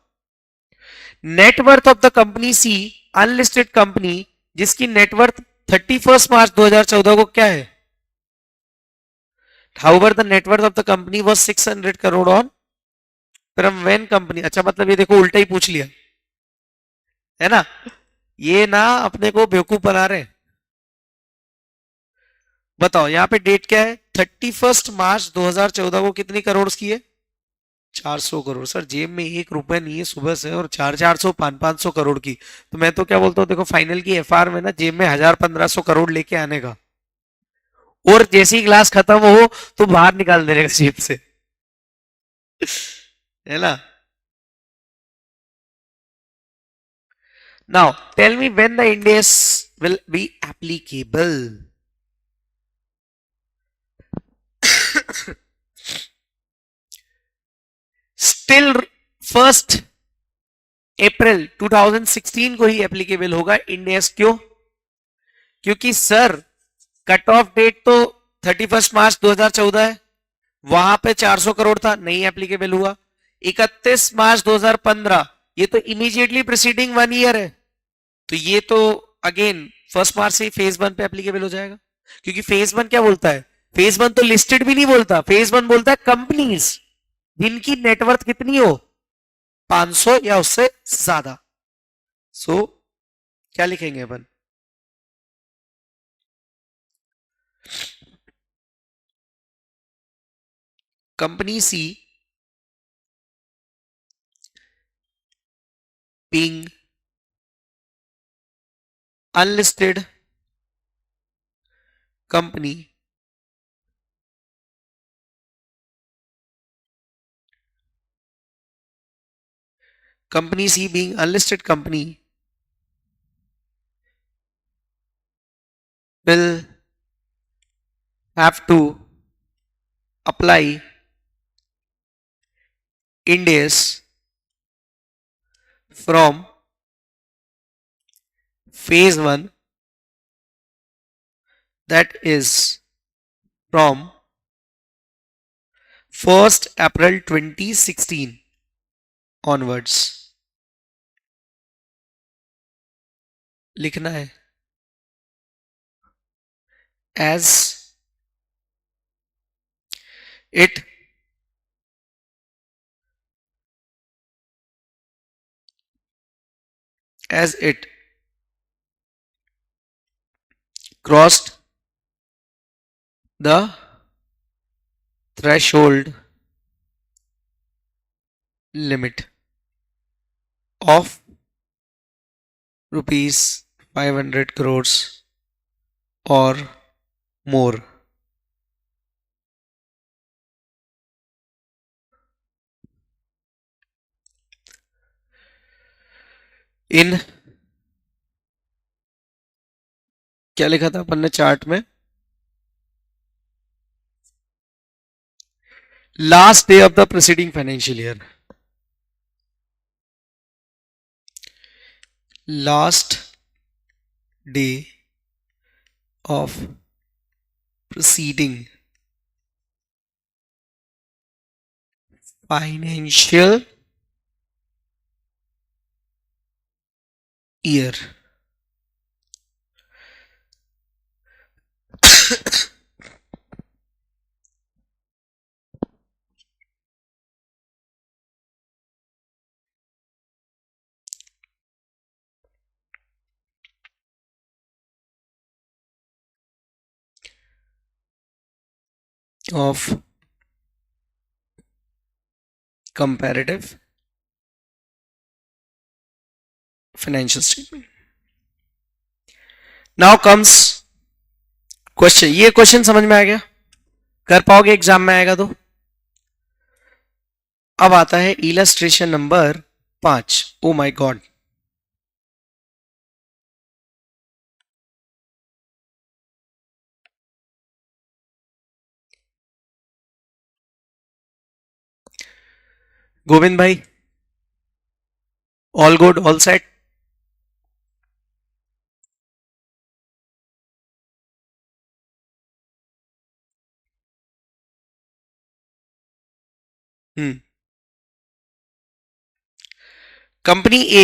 net worth of the company C, unlisted company जिसकी नेटवर्थ 31 मार्च 2014 को क्या है, however the net worth of the company was 600 crore on from when company, अच्छा मतलब ये देखो उल्टा ही पूछ लिया है ना, ये ना अपने को बेवकूफ बना रहे हैं। बताओ यहाँ पे डेट क्या है, 31 मार्च 2014 को कितनी करोड़ की है, 400 करोड़। सर जेब में 1 रुपए नहीं है सुबह से, और 400 500 करोड़ की, तो मैं तो क्या बोलता हूँ, देखो फाइनल की एफआर में ना जेब में 1000 1500 करोड़ लेके आने का, और जैसी क्लास खत्म हो तो बाहर निकाल देने का जेब से, है ना। Now, tell me when the Ind AS will be applicable. Still first April 2016 को ही एप्लीकेबल होगा इंड एस, क्यों, क्योंकि सर कट ऑफ डेट तो 31 मार्च 2014 है, वहां पे 400 करोड़ था, नहीं एप्लीकेबल हुआ। 31 मार्च 2015, ये तो इमीडिएटली प्रीसीडिंग 1 ईयर है, तो ये तो अगेन 1 मार्च से फेज वन पे एप्लीकेबल हो जाएगा, क्योंकि फेज वन क्या बोलता है, फेज वन तो लिस्टेड भी नहीं बोलता, फेज वन बोलता है कंपनीज जिनकी नेटवर्थ कितनी हो 500 या उससे ज्यादा। सो क्या लिखेंगे अपन, company C being unlisted company company C being unlisted company will have to apply Ind AS from phase 1, that is from 1st April 2016 onwards। लिखना है as it as it crossed the threshold limit of rupees 500 crores or more, in क्या लिखा था अपन ने chart में, last day of the preceding financial year, last day of preceding financial year. of comparative financial statement. Now comes question. ये question समझ में आ गया? कर पाओगे एग्जाम में आएगा तो. अब आता है illustration number 5. Oh my God. Govind भाई, all good, all set? Company A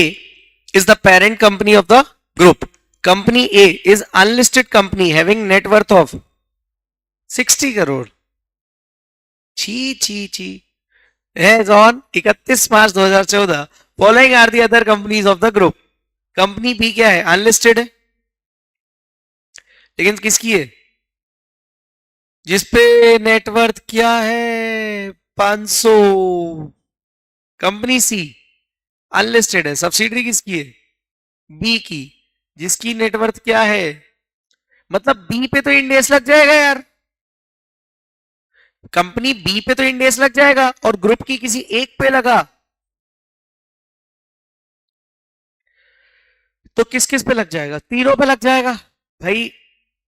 is the parent company of the group. Company A is unlisted company having net worth of 60 crore. छी छी छी. As on 31 March 2014, following are the other companies of the group. Company B क्या है? Unlisted है, लेकिन किसकी है? जिसपे नेटवर्थ क्या है? 500. कंपनी C अनलिस्टेड है, सब्सिडरी किसकी है? बी की, जिसकी नेटवर्थ क्या है? मतलब बी पे तो इंडेस लग जाएगा यार. कंपनी बी पे तो इंडेस लग जाएगा और ग्रुप की किसी एक पे लगा तो किस किस पे लग जाएगा? तीनों पे लग जाएगा. भाई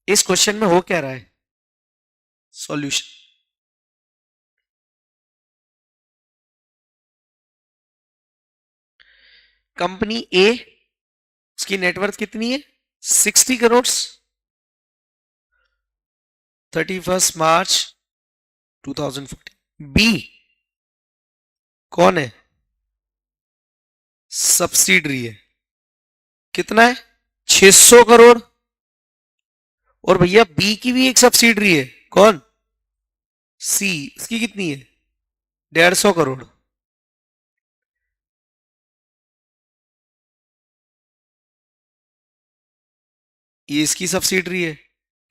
इस क्वेश्चन में हो क्या रहा है? सॉल्यूशन. कंपनी ए, उसकी नेटवर्थ कितनी है? 60 करोड़. 31 मार्च 2014. बी कौन है? सब्सिडरी है. कितना है? 600 करोड़. और भैया बी की भी एक सब्सिडरी है. कौन? सी. उसकी कितनी है? 150 करोड़. ये इसकी सब्सिडरी है.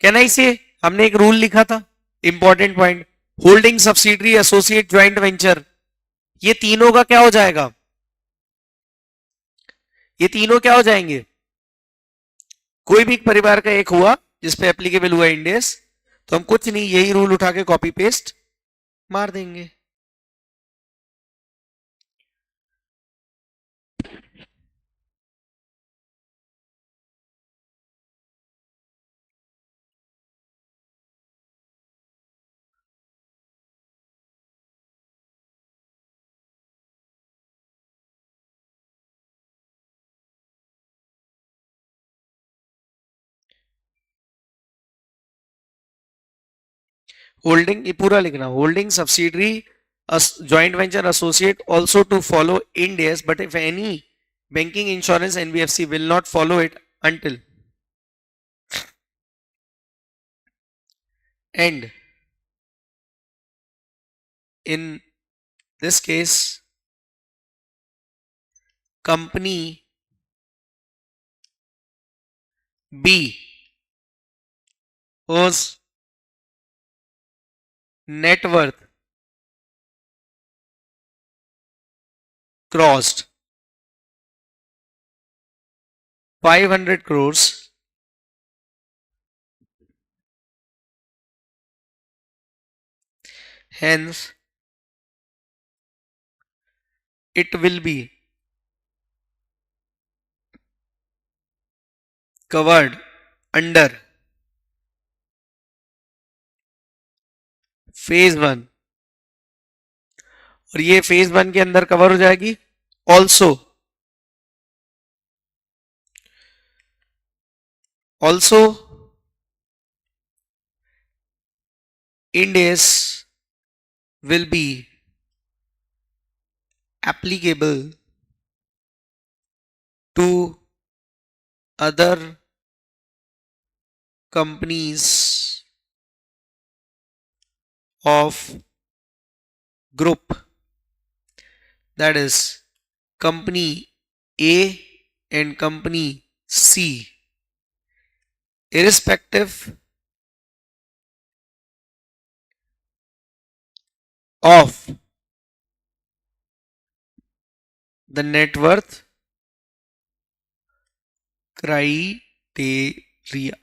कैन आई से? हमने एक रूल लिखा था, important point. Holding subsidiary associate joint venture, ये तीनों का क्या हो जाएगा? ये तीनों क्या हो जाएंगे? कोई भी परिवार का एक हुआ जिसपे एप्लीकेबल हुआ इंडेस, तो हम कुछ नहीं, यही रूल उठा के कॉपी पेस्ट मार देंगे. होल्डिंग, ये पूरा लिखना. Holding subsidiary joint venture associate also to follow Ind AS, but if any banking, insurance, NBFC will not follow it until and in this case company B whose net worth crossed 500 crores hence it will be covered under phase 1. और ये phase 1 के अंदर cover हो जाएगी. also Ind AS will be applicable to other companies of group, that is company A and company C, irrespective of the net worth criteria.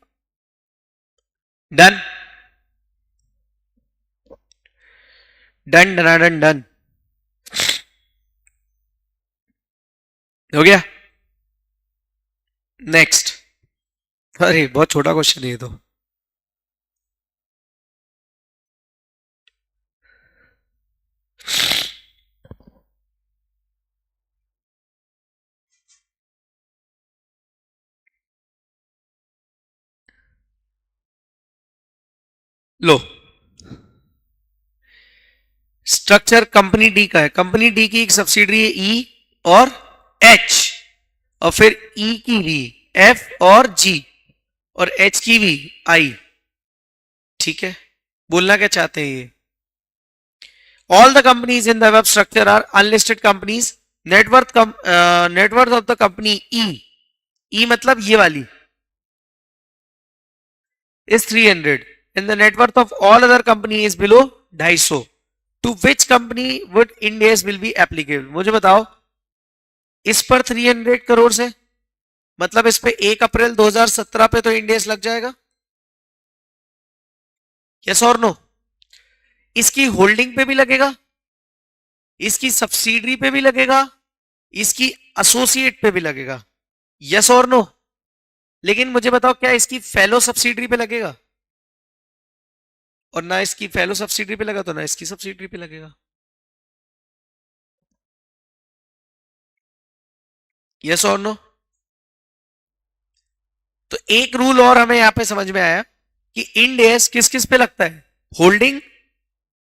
Done done done done done हो गया। Next. अरे बहुत छोटा question है ये तो। लो, स्ट्रक्चर कंपनी डी का है। कंपनी डी की एक सब्सिडरी है ई और एच, और फिर ई की भी एफ और जी, और एच की भी आई। ठीक है, बोलना क्या चाहते हैं ये? All the companies in the web structure are unlisted companies. Net worth of the company E, E मतलब ये वाली, is 300 and the net worth of all other company is below 250. To which company would Ind AS will be applicable? मुझे बताओ, इस पर 300 करोड़ से मतलब इस पे 1 अप्रैल 2017 पे तो Ind AS लग जाएगा। यस और नो? इसकी होल्डिंग पे भी लगेगा, इसकी सब्सिडरी पे भी लगेगा, इसकी एसोसिएट पे भी लगेगा। यस और नो? लेकिन मुझे बताओ, क्या इसकी फेलो सब्सिडरी पे लगेगा? और ना इसकी फेलो सब्सिडरी पे लगा तो ना इसकी सब्सिडरी पे लगेगा। यस और नो? तो एक रूल और हमें यहां पे समझ में आया कि इंड एस किस किस पे लगता है? Holding,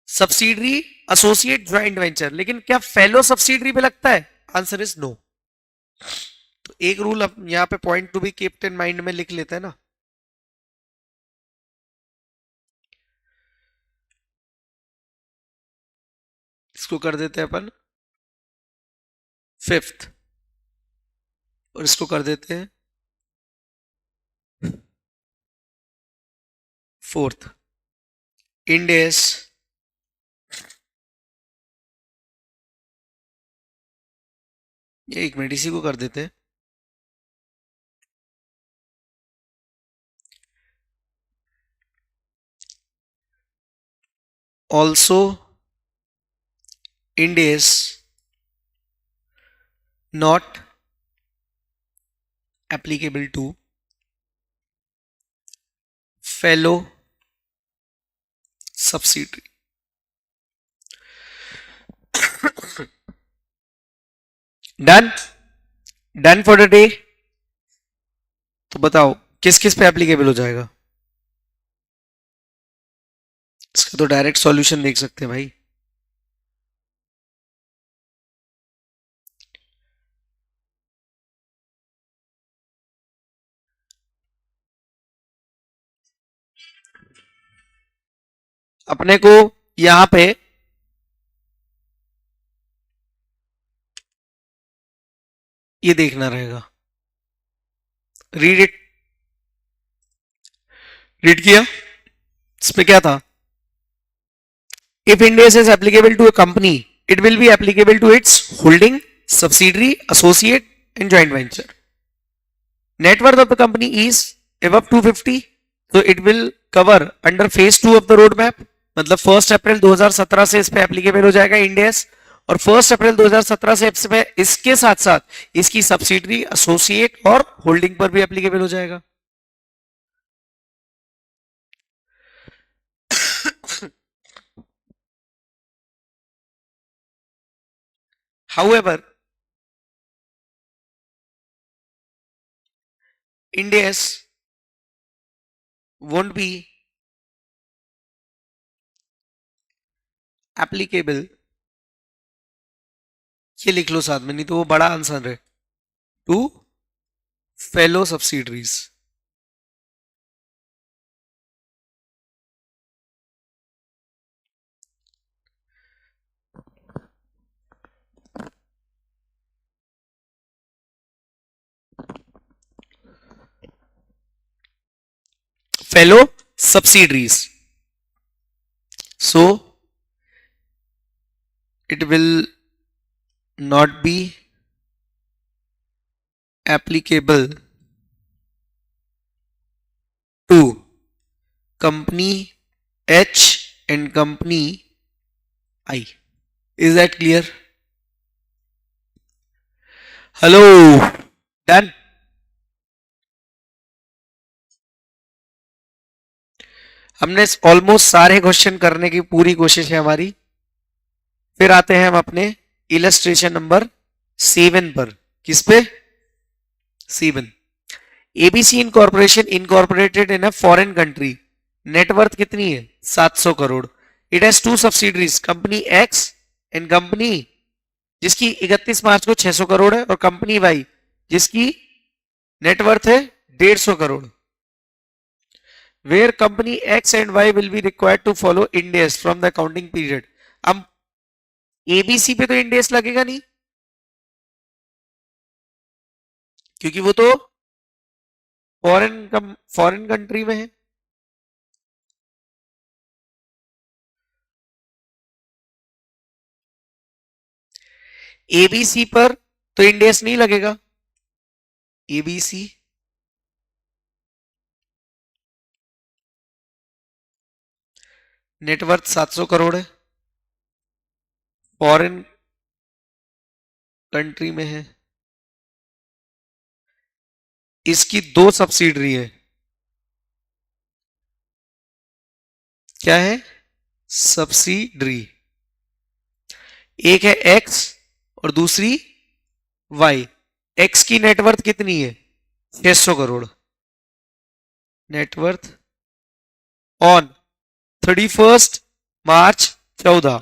subsidiary, associate, joint venture. लेकिन क्या फेलो सब्सिडरी पे लगता है? Answer is no. तो एक रूल अब यहां पे point to be kept in mind में लिख लेते हैं ना। इसको कर देते हैं अपन फिफ्थ, और इसको कर देते हैं फोर्थ। इंड एस ये, एक मिनट, इसी को कर देते हैं also. End S not applicable to fellow subsidiary। Done done for the day. तो बताओ किस किस पे एप्लीकेबल हो जाएगा? इसका तो डायरेक्ट सॉल्यूशन देख सकते हैं भाई। अपने को यहां पे ये देखना रहेगा। रीड इट, रीड किया? इसमें क्या था? If Ind AS is applicable to a company, it will be applicable to its holding, subsidiary, associate and joint venture. Net worth of the company is above 250, so it will cover under phase 2 of the roadmap। मतलब 1 April 2017 से इस पे applicable हो जाएगा Ind AS, और 1 April 2017 से इसके साथ साथ इसकी सब्सिडरी, एसोसिएट और होल्डिंग पर भी एप्लीकेबल हो जाएगा। However, Ind AS won't be applicable, ये लिख लो साथ में, नहीं तो वो बड़ा आंसर है, two fellow subsidiaries. Fellow subsidiaries. So it will not be applicable to company H and company I. Is that clear? Hello, done. हमने ऑलमोस्ट सारे क्वेश्चन करने की पूरी कोशिश है हमारी। फिर आते हैं हम अपने इलस्ट्रेशन नंबर 7 पर। किस पे? 7। ABC incorporation incorporated in a foreign country, net worth कितनी है? 700 crore. It has two subsidiaries, company X and company जिसकी 31 मार्च को 600 करोड़ है, और कंपनी वाई जिसकी नेटवर्थ है 150 crore. Where company X and Y will be required to follow Ind AS from the accounting period. अब ABC पे तो Ind AS लगेगा नहीं, क्योंकि वो तो फॉरेन कंट्री में है। ABC पर तो Ind AS नहीं लगेगा। ABC नेटवर्थ 700 करोड़ है, फॉरेन कंट्री में है, इसकी 2 सब्सिडरी है। क्या है? सब्सिडरी। एक है एक्स और दूसरी वाई। एक्स की नेटवर्थ कितनी है? 600 करोड़। नेटवर्थ ऑन 31 मार्च 14,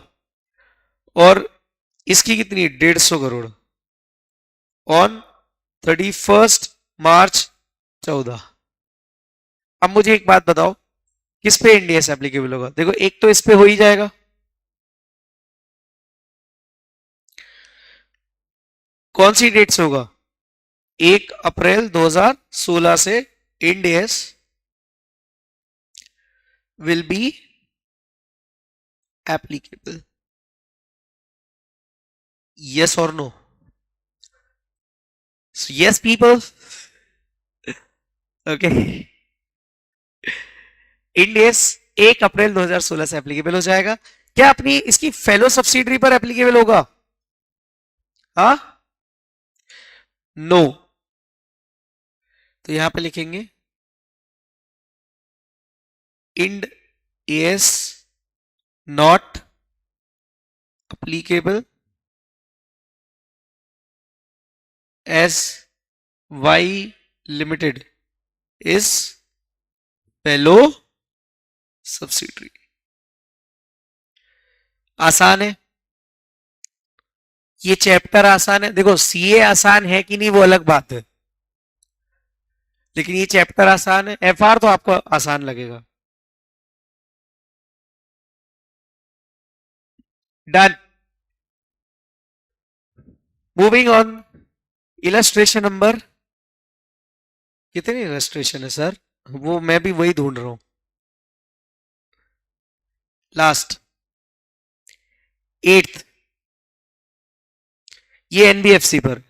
और इसकी कितनी? 150 करोड़ ऑन 31 मार्च 14। अब मुझे एक बात बताओ, किस पे इंड एस एप्लीकेबल होगा? देखो, एक तो इस पे हो ही जाएगा, कौन सी डेट से होगा? 1 अप्रैल 2016 से Ind AS will be applicable. Yes or no? So yes, people. Okay. Ind AS 1 April 2016 से एप्लीकेबल हो जाएगा। क्या अपनी इसकी फेलो सब्सिडरी पर एप्लीकेबल होगा? हाँ? नो। तो यहां पे लिखेंगे Ind AS not applicable as Y Limited is fellow subsidiary. आसान है, ये चैप्टर आसान है। देखो, सीए आसान है कि नहीं वो अलग बात है, लेकिन ये चैप्टर आसान है। एफआर तो आपको आसान लगेगा। Done. Moving on, illustration number कितनी इलस्ट्रेशन है सर? वो मैं भी वही ढूंढ रहा हूं। लास्ट 8th, ये एनबीएफसी पर।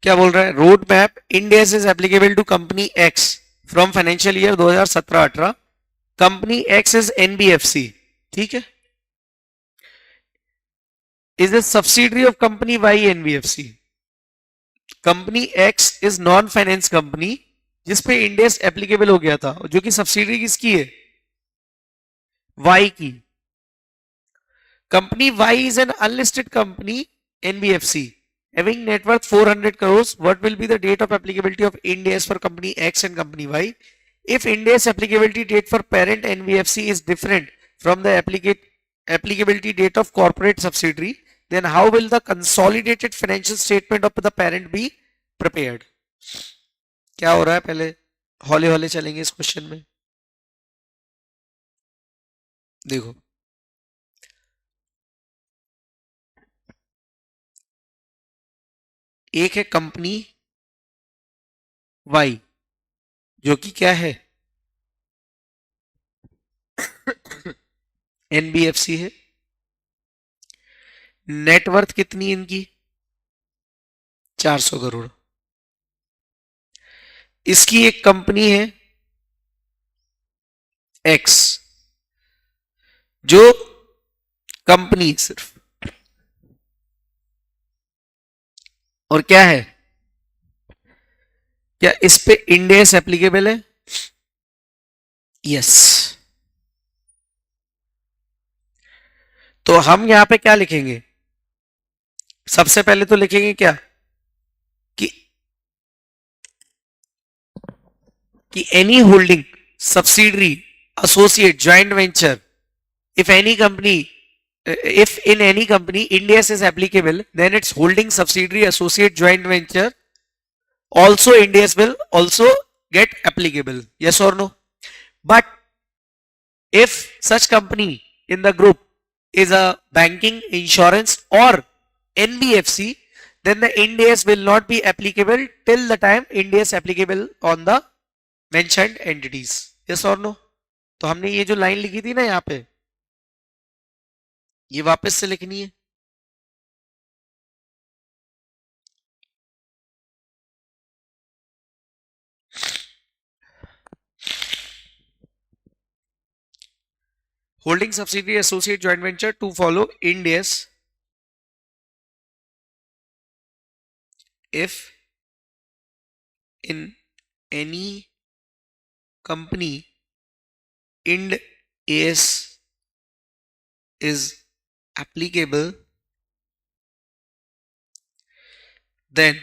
क्या बोल रहा है? Road map Ind AS is applicable to company X from financial year 2017-18। Company X is NBFC, ठीक है, is a subsidiary of company Y NBFC. Company X is non finance company जिसपे Ind AS applicable हो गया था, जो कि subsidiary किसकी है? वाई की। Company Y is an unlisted company NBFC having net worth 400 crores. What will be the date of applicability of Ind AS for company X and company Y? If Ind AS applicability date for parent NBFC is different from the applicability date of corporate subsidiary, then how will the consolidated financial statement of the parent be prepared? क्या हो रहा है? पहले हौले हौले चलेंगे इस question में। देखो, एक है कंपनी वाई, जो कि क्या है, एनबीएफसी है। नेटवर्थ कितनी इनकी, 400 करोड़। इसकी एक कंपनी है एक्स, जो कंपनी सिर्फ, और क्या है, क्या इस पे इंडेस एप्लीकेबल है? यस। तो हम यहां पे क्या लिखेंगे, सबसे पहले तो लिखेंगे क्या, कि any holding subsidiary associate joint venture, if any company if in any company India's is applicable, then its holding subsidiary associate joint venture also India's will also get applicable, yes or no? But if such company in the group is a banking, insurance or NBFC, then the India's will not be applicable till the time India's applicable on the mentioned entities, yes or no? तो हमने ये जो line लिखी थी ना यहाँ पे, ये वापस से लिखनी है। Holding subsidiary associate joint venture to follow Ind AS if in any company Ind AS is applicable, then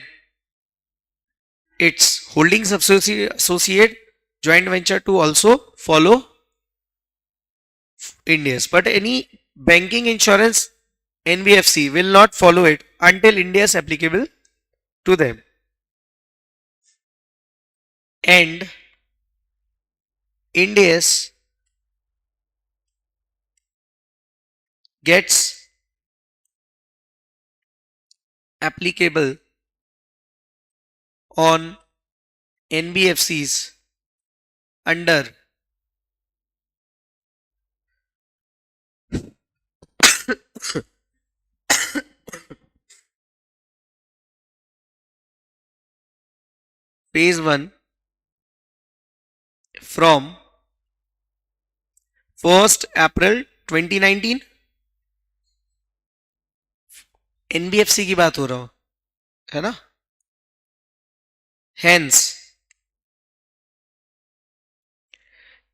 its holding associate joint venture to also follow Ind AS. But any banking, insurance, NBFC will not follow it until Ind AS applicable to them. And Ind AS gets applicable on NBFCs under phase 1 from 1st April 2019। NBFC की बात हो रहा हो, है ना? Hence,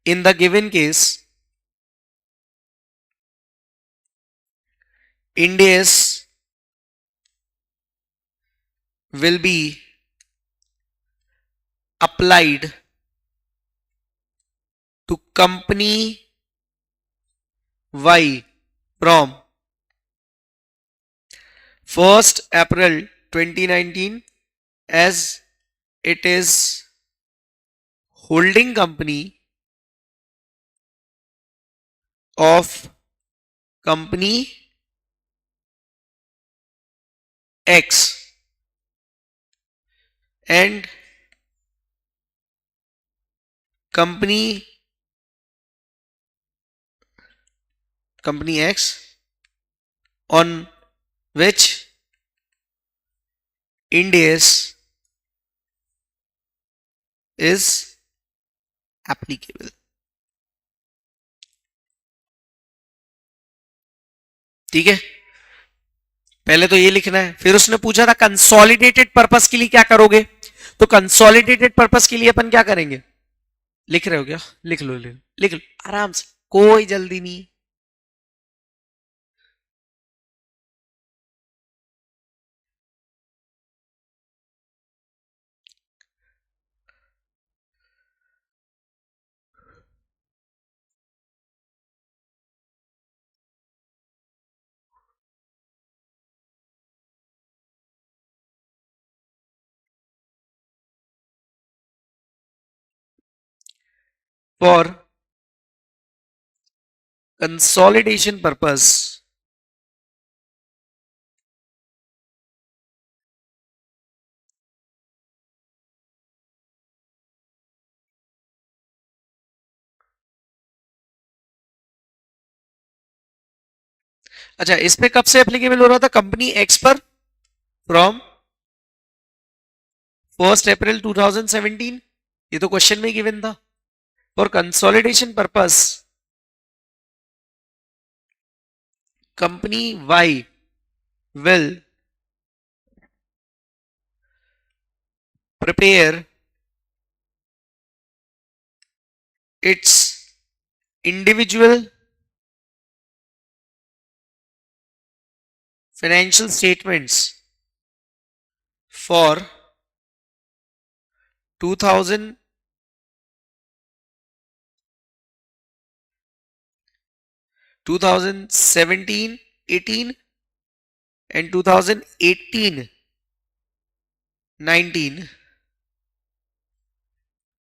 in the given case, Ind AS will be applied to company Y from 1st April 2019, as it is holding company of company X, and company X on which Ind AS is applicable। ठीक है, पहले तो ये लिखना है। फिर उसने पूछा था कंसोलिडेटेड पर्पस के लिए क्या करोगे, तो कंसोलिडेटेड पर्पस के लिए अपन क्या करेंगे, लिख रहे हो क्या, लिख लो आराम से, कोई जल्दी नहीं। for consolidation purpose अच्छा इस पे कब से एप्लीकेबल हो रहा था कंपनी एक्स पर फ्रॉम 1 अप्रैल 2017 ये तो क्वेश्चन में गिवन था for consolidation purpose company Y will prepare its individual financial statements for 2000 2017 18 and 2018 19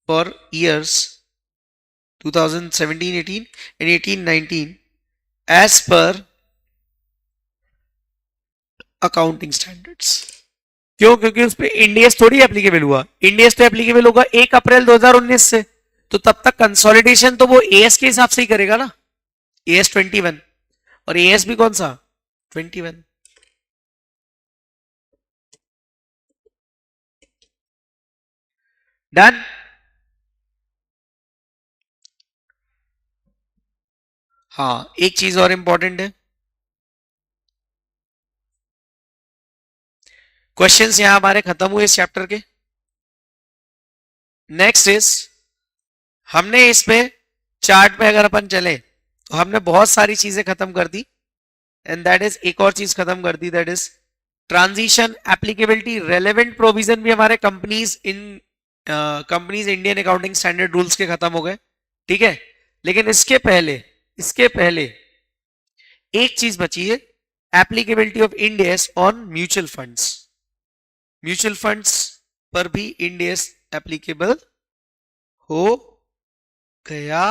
for years 2017 18 and 18 19 as per accounting standards क्यों क्योंकि उस पे इंडियस थोड़ी एप्लीकेबल हुआ इंडियस तो एप्लीकेबल होगा 1 अप्रैल 2019 से तो तब तक कंसोलिडेशन तो वो एएस के हिसाब से ही करेगा ना एएस 21 और एएस भी कौन सा 21 डन हाँ एक चीज और इंपॉर्टेंट है क्वेश्चंस यहां हमारे खत्म हुए इस चैप्टर के नेक्स्ट इज हमने इसमें चार्ट पे अगर अपन चले तो हमने बहुत सारी चीजें खत्म कर दी एंड दैट इज एक और चीज खत्म कर दी that is transition applicability relevant provision भी हमारे companies Indian accounting standard rules के खत्म हो गए ठीक है लेकिन इसके पहले एक चीज बची है applicability of Indians on mutual funds पर भी इंडियस एप्लीकेबल हो गया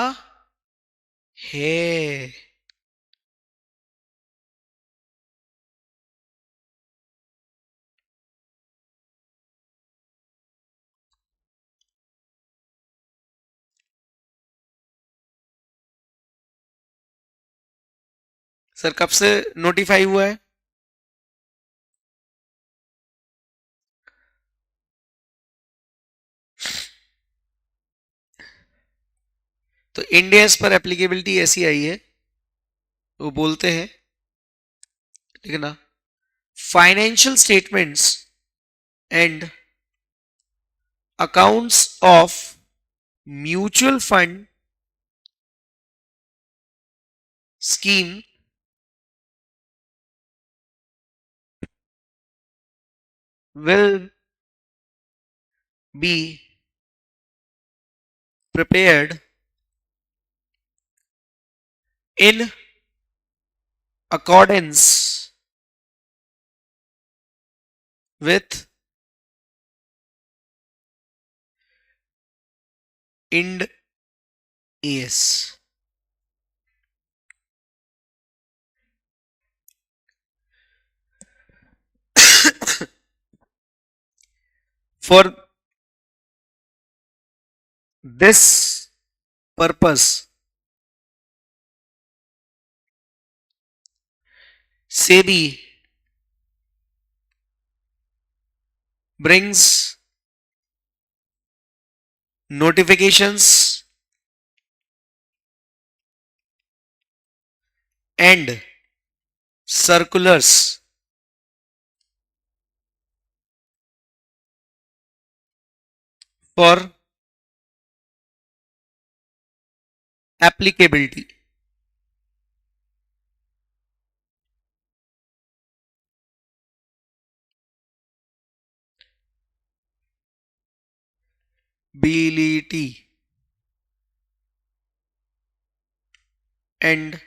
है सर कब से नोटिफाई हुआ है तो इंडियस पर एप्लीकेबिलिटी ऐसी आई है वो बोलते हैं ठीक है ना financial statements and accounts of mutual fund scheme will be prepared in accordance with Ind AS. For this purpose, SEBI brings notifications and circulars for applicability. Ability and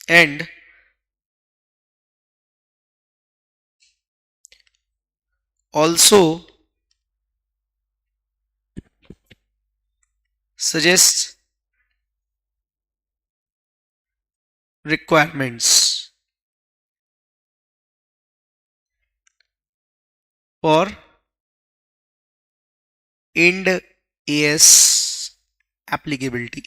and also suggest requirements for Ind AS applicability.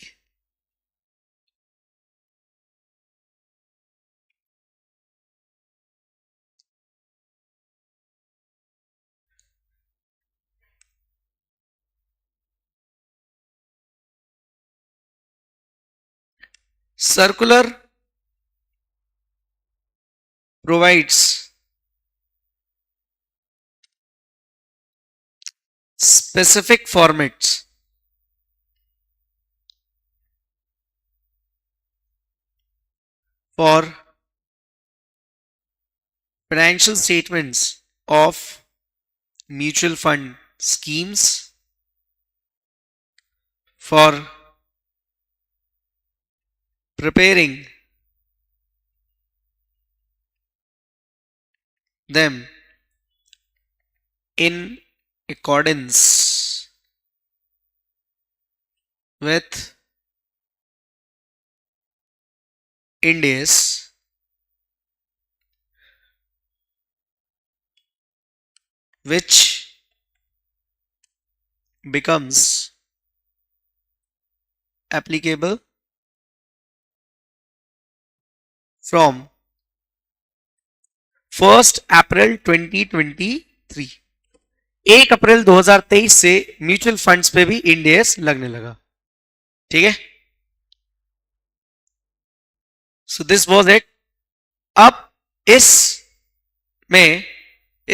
Circular provides specific formats for financial statements of mutual fund schemes for preparing them in accordance with Ind AS which becomes applicable from 1 अप्रैल 2023। 1 अप्रैल 2023 से mutual funds पे भी Ind S लगने लगा। ठीक है, सो this was it. अब इस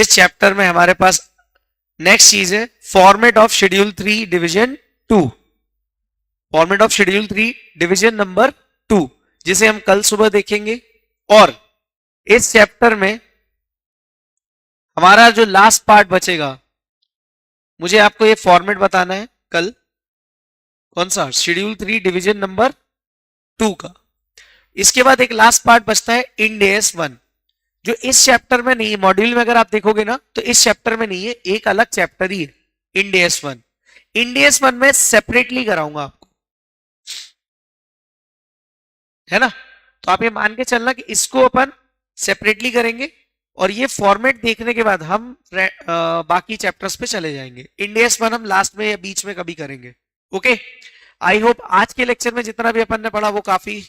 chapter में हमारे पास नेक्स्ट चीज है format of schedule 3 division 2, format of schedule 3 division number 2, जिसे हम कल सुबह देखेंगे। और इस चैप्टर में हमारा जो लास्ट पार्ट बचेगा, मुझे आपको ये फॉर्मेट बताना है कल, कौन सा, शेड्यूल 3 डिवीजन नंबर 2 का। इसके बाद एक लास्ट पार्ट बचता है इंड एस 1, जो इस चैप्टर में नहीं है। मॉड्यूल में अगर आप देखोगे ना तो इस चैप्टर में नहीं है, एक अलग चैप्टर ही है इंड एस 1। इंड एस 1 में सेपरेटली कराऊंगा आपको, है ना। तो आप ये मान के चलना कि इसको अपन सेपरेटली करेंगे और ये फॉर्मेट देखने के बाद हम बाकी चैप्टर्स पे चले जाएंगे। इंड एस 1 हम लास्ट में या बीच में कभी करेंगे। ओके, आई होप आज के लेक्चर में जितना भी अपन ने पढ़ा वो काफी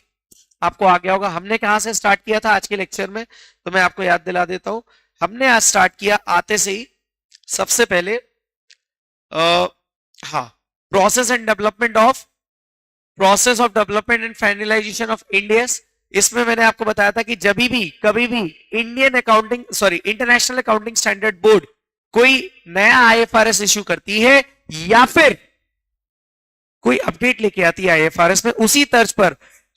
आपको आ गया होगा। हमने कहां से स्टार्ट किया था आज के लेक्चर में, तो मैं आपको याद दिला देता हूं। हमने आज स्टार्ट किया आते से ही सबसे पहले process of development and finalisation of end S. इसमें मैंने आपको बताया था कि जब भी कभी भी इंटरनेशनल अकाउंटिंग स्टैंडर्ड बोर्ड कोई नया आईएफआरएस इश्यू करती है या फिर कोई अपडेट लेके आती है आईएफआरएस में, उसी तर्ज पर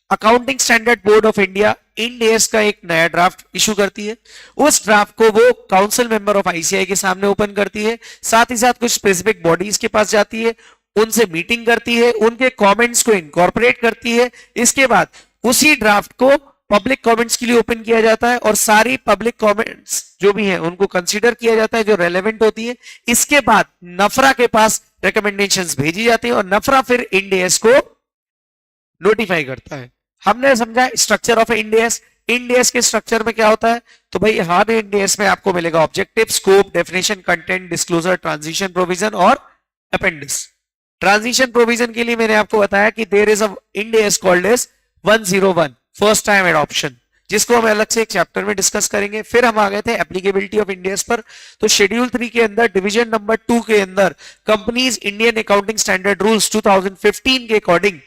accounting standard board of India end S का एक नया ड्राफ्ट इशू करती है। उस ड्राफ्ट को वो काउंसिल मेंबर ऑफ आईसीआई के सामने ओपन करती है, साथ ही साथ कुछ स्पेसिफिक बॉडीज के पास जाती है, उनसे मीटिंग करती है, उनके कमेंट्स को इनकॉर्पोरेट करती है। इसके बाद उसी ड्राफ्ट को पब्लिक कमेंट्स के लिए ओपन किया जाता है और सारी पब्लिक कमेंट्स जो भी हैं उनको कंसीडर किया जाता है जो रेलेवेंट होती है। इसके बाद नफरा के पास रिकमेंडेशंस भेजी जाती है और नफरा फिर इंड एस को नोटिफाई करता है। हमने समझा structure of end S. End S के स्ट्रक्चर में क्या होता है, तो भाई हर इंड एस में आपको मिलेगा objective, scope, definition, content, disclosure, transition provision और अपेंडिक्स। ट्रांजिशन प्रोविजन के लिए मैंने आपको बताया कि there is a Ind AS called as 101 first time adoption, जिसको हम अलग से एक चैप्टर में डिस्कस करेंगे। फिर हम आ गए थे एप्लीकेबिलिटी ऑफ इंड एस पर। तो शेड्यूल 3 के अंदर डिवीजन नंबर 2 के अंदर companies Indian accounting standard rules 2015 के अकॉर्डिंग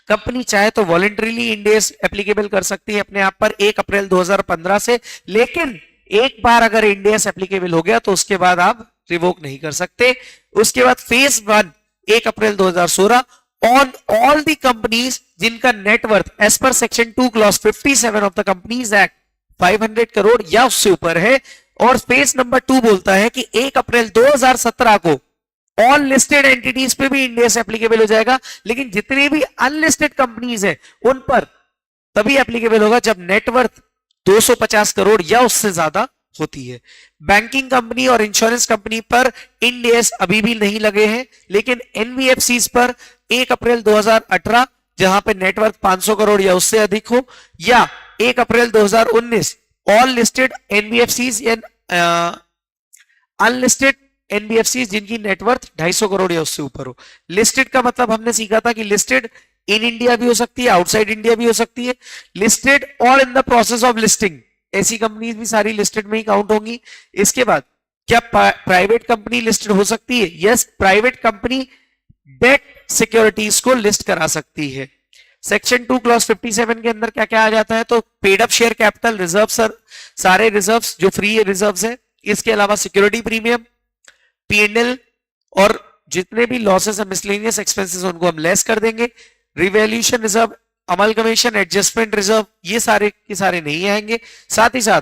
कंपनी चाहे तो वॉलंटरीली इंड एस एप्लीकेबल कर सकती है अपने आप पर 1 अप्रैल 2015 से, लेकिन एक बार अगर इंड एस एप्लीकेबल हो गया तो उसके बाद आप रिवोक नहीं कर सकते। उसके बाद phase 1 1 April 2016 on all the companies जिनका नेटवर्थ एज पर section 2 clause 57 of the companies act 500 crore या उससे ऊपर है। और फेज नंबर 2 बोलता है कि 1 अप्रैल 2017 को ऑल लिस्टेड एंटिटीज पे भी इंड एस एप्लीकेबल हो जाएगा, लेकिन जितनी भी अनलिस्टेड कंपनीज है उन पर तभी एप्लीकेबल होगा जब नेटवर्थ 250 करोड़ या उससे ज्यादा होती है। बैंकिंग कंपनी और इंश्योरेंस कंपनी पर इंड एस अभी भी नहीं लगे हैं, लेकिन एनबीएफसी पर 1 अप्रैल 2018 जहां पे नेटवर्थ 500 करोड़ या उससे अधिक हो, या 1 अप्रैल 2019 all listed NBFCs and unlisted NBFC जिनकी नेटवर्थ 250 करोड़ या उससे ऊपर हो। लिस्टेड का मतलब हमने सीखा था कि लिस्टेड इन इंडिया भी हो सकती है, आउटसाइड इंडिया भी हो सकती है, लिस्टेड और इन द प्रोसेस ऑफ लिस्टिंग, ऐसी कंपनीज भी सारी लिस्टेड में ही काउंट होंगी। इसके बाद क्या प्राइवेट कंपनी लिस्टेड हो सकती है? Yes, private company debt securities को लिस्ट करा सकती है। सेक्शन 2 क्लॉज 57 के अंदर क्या क्या आ जाता है? तो paid up share capital reserve, sir सारे रिजर्व्स जो फ्री रिजर्व्स है, इसके अलावा सिक्योरिटी प्रीमियम, पीएनएल और जितने भी लॉसेस और मिसलेनियस एक्सपेंसेस उनको हम लेस कर देंगे। Revaluation reserve, amalgamation, adjustment reserve, ये सारे के सारे नहीं आएंगे। साथ ही साथ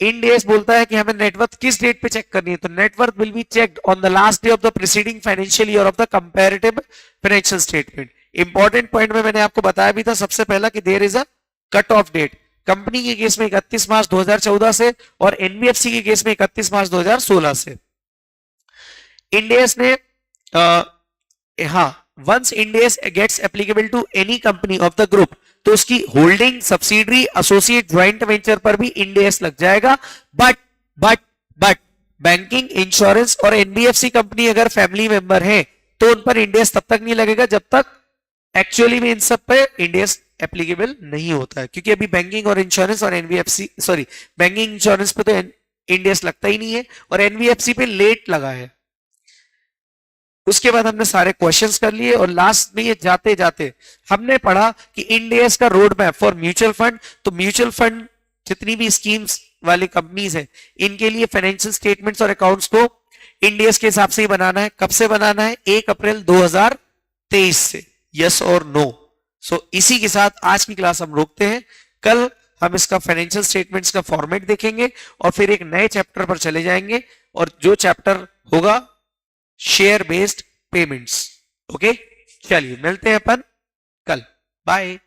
इंड एस बोलता है कि हमें नेटवर्थ किस डेट पे चेक करनी है, तो net worth will be checked on the last day of the preceding financial year of the comparative financial statement. Important point में मैंने आपको बताया भी था सबसे पहला कि there is a cut off date. Company के केस में 31 मार्च 2014 से और एनबीएफसी के केस में 31 मार्च 2016 से। इंड एस ने हाँ, once Ind AS gets applicable to any company of the group, तो उसकी holding, subsidiary, associate, joint venture पर भी इंड एस लग जाएगा। बट बैंकिंग, इंश्योरेंस और एनबीएफसी कंपनी अगर फैमिली मेंबर है तो उन पर इंड एस तब तक नहीं लगेगा जब तक एक्चुअली में इन सब पे इंड एस एप्लीकेबल नहीं होता है, क्योंकि अभी बैंकिंग और इंश्योरेंस और एनबीएफसी, सॉरी बैंकिंग इंश्योरेंस पे तो इंड एस लगता ही नहीं है और एनबीएफसी पे लेट लगा है। उसके बाद हमने सारे क्वेश्चंस कर लिए और लास्ट में ये जाते जाते हमने पढ़ा कि इंड एस का road map for mutual fund. तो म्यूचुअल फंड जितनी भी स्कीम्स वाली कंपनीज है, इनके लिए फाइनेंशियल स्टेटमेंट्स और अकाउंट्स को इंड एस के हिसाब से ही बनाना है। कब से बनाना है? 1 अप्रैल 2023 से। यस और नो? सो इसी के साथ आज की क्लास हम रोकते हैं। कल हम इसका फाइनेंशियल स्टेटमेंट्स का फॉर्मेट देखेंगे और फिर एक नए चैप्टर पर चले जाएंगे, और जो चैप्टर होगा शेयर बेस्ड पेमेंट्स। ओके, चलिए मिलते हैं अपन कल। बाय।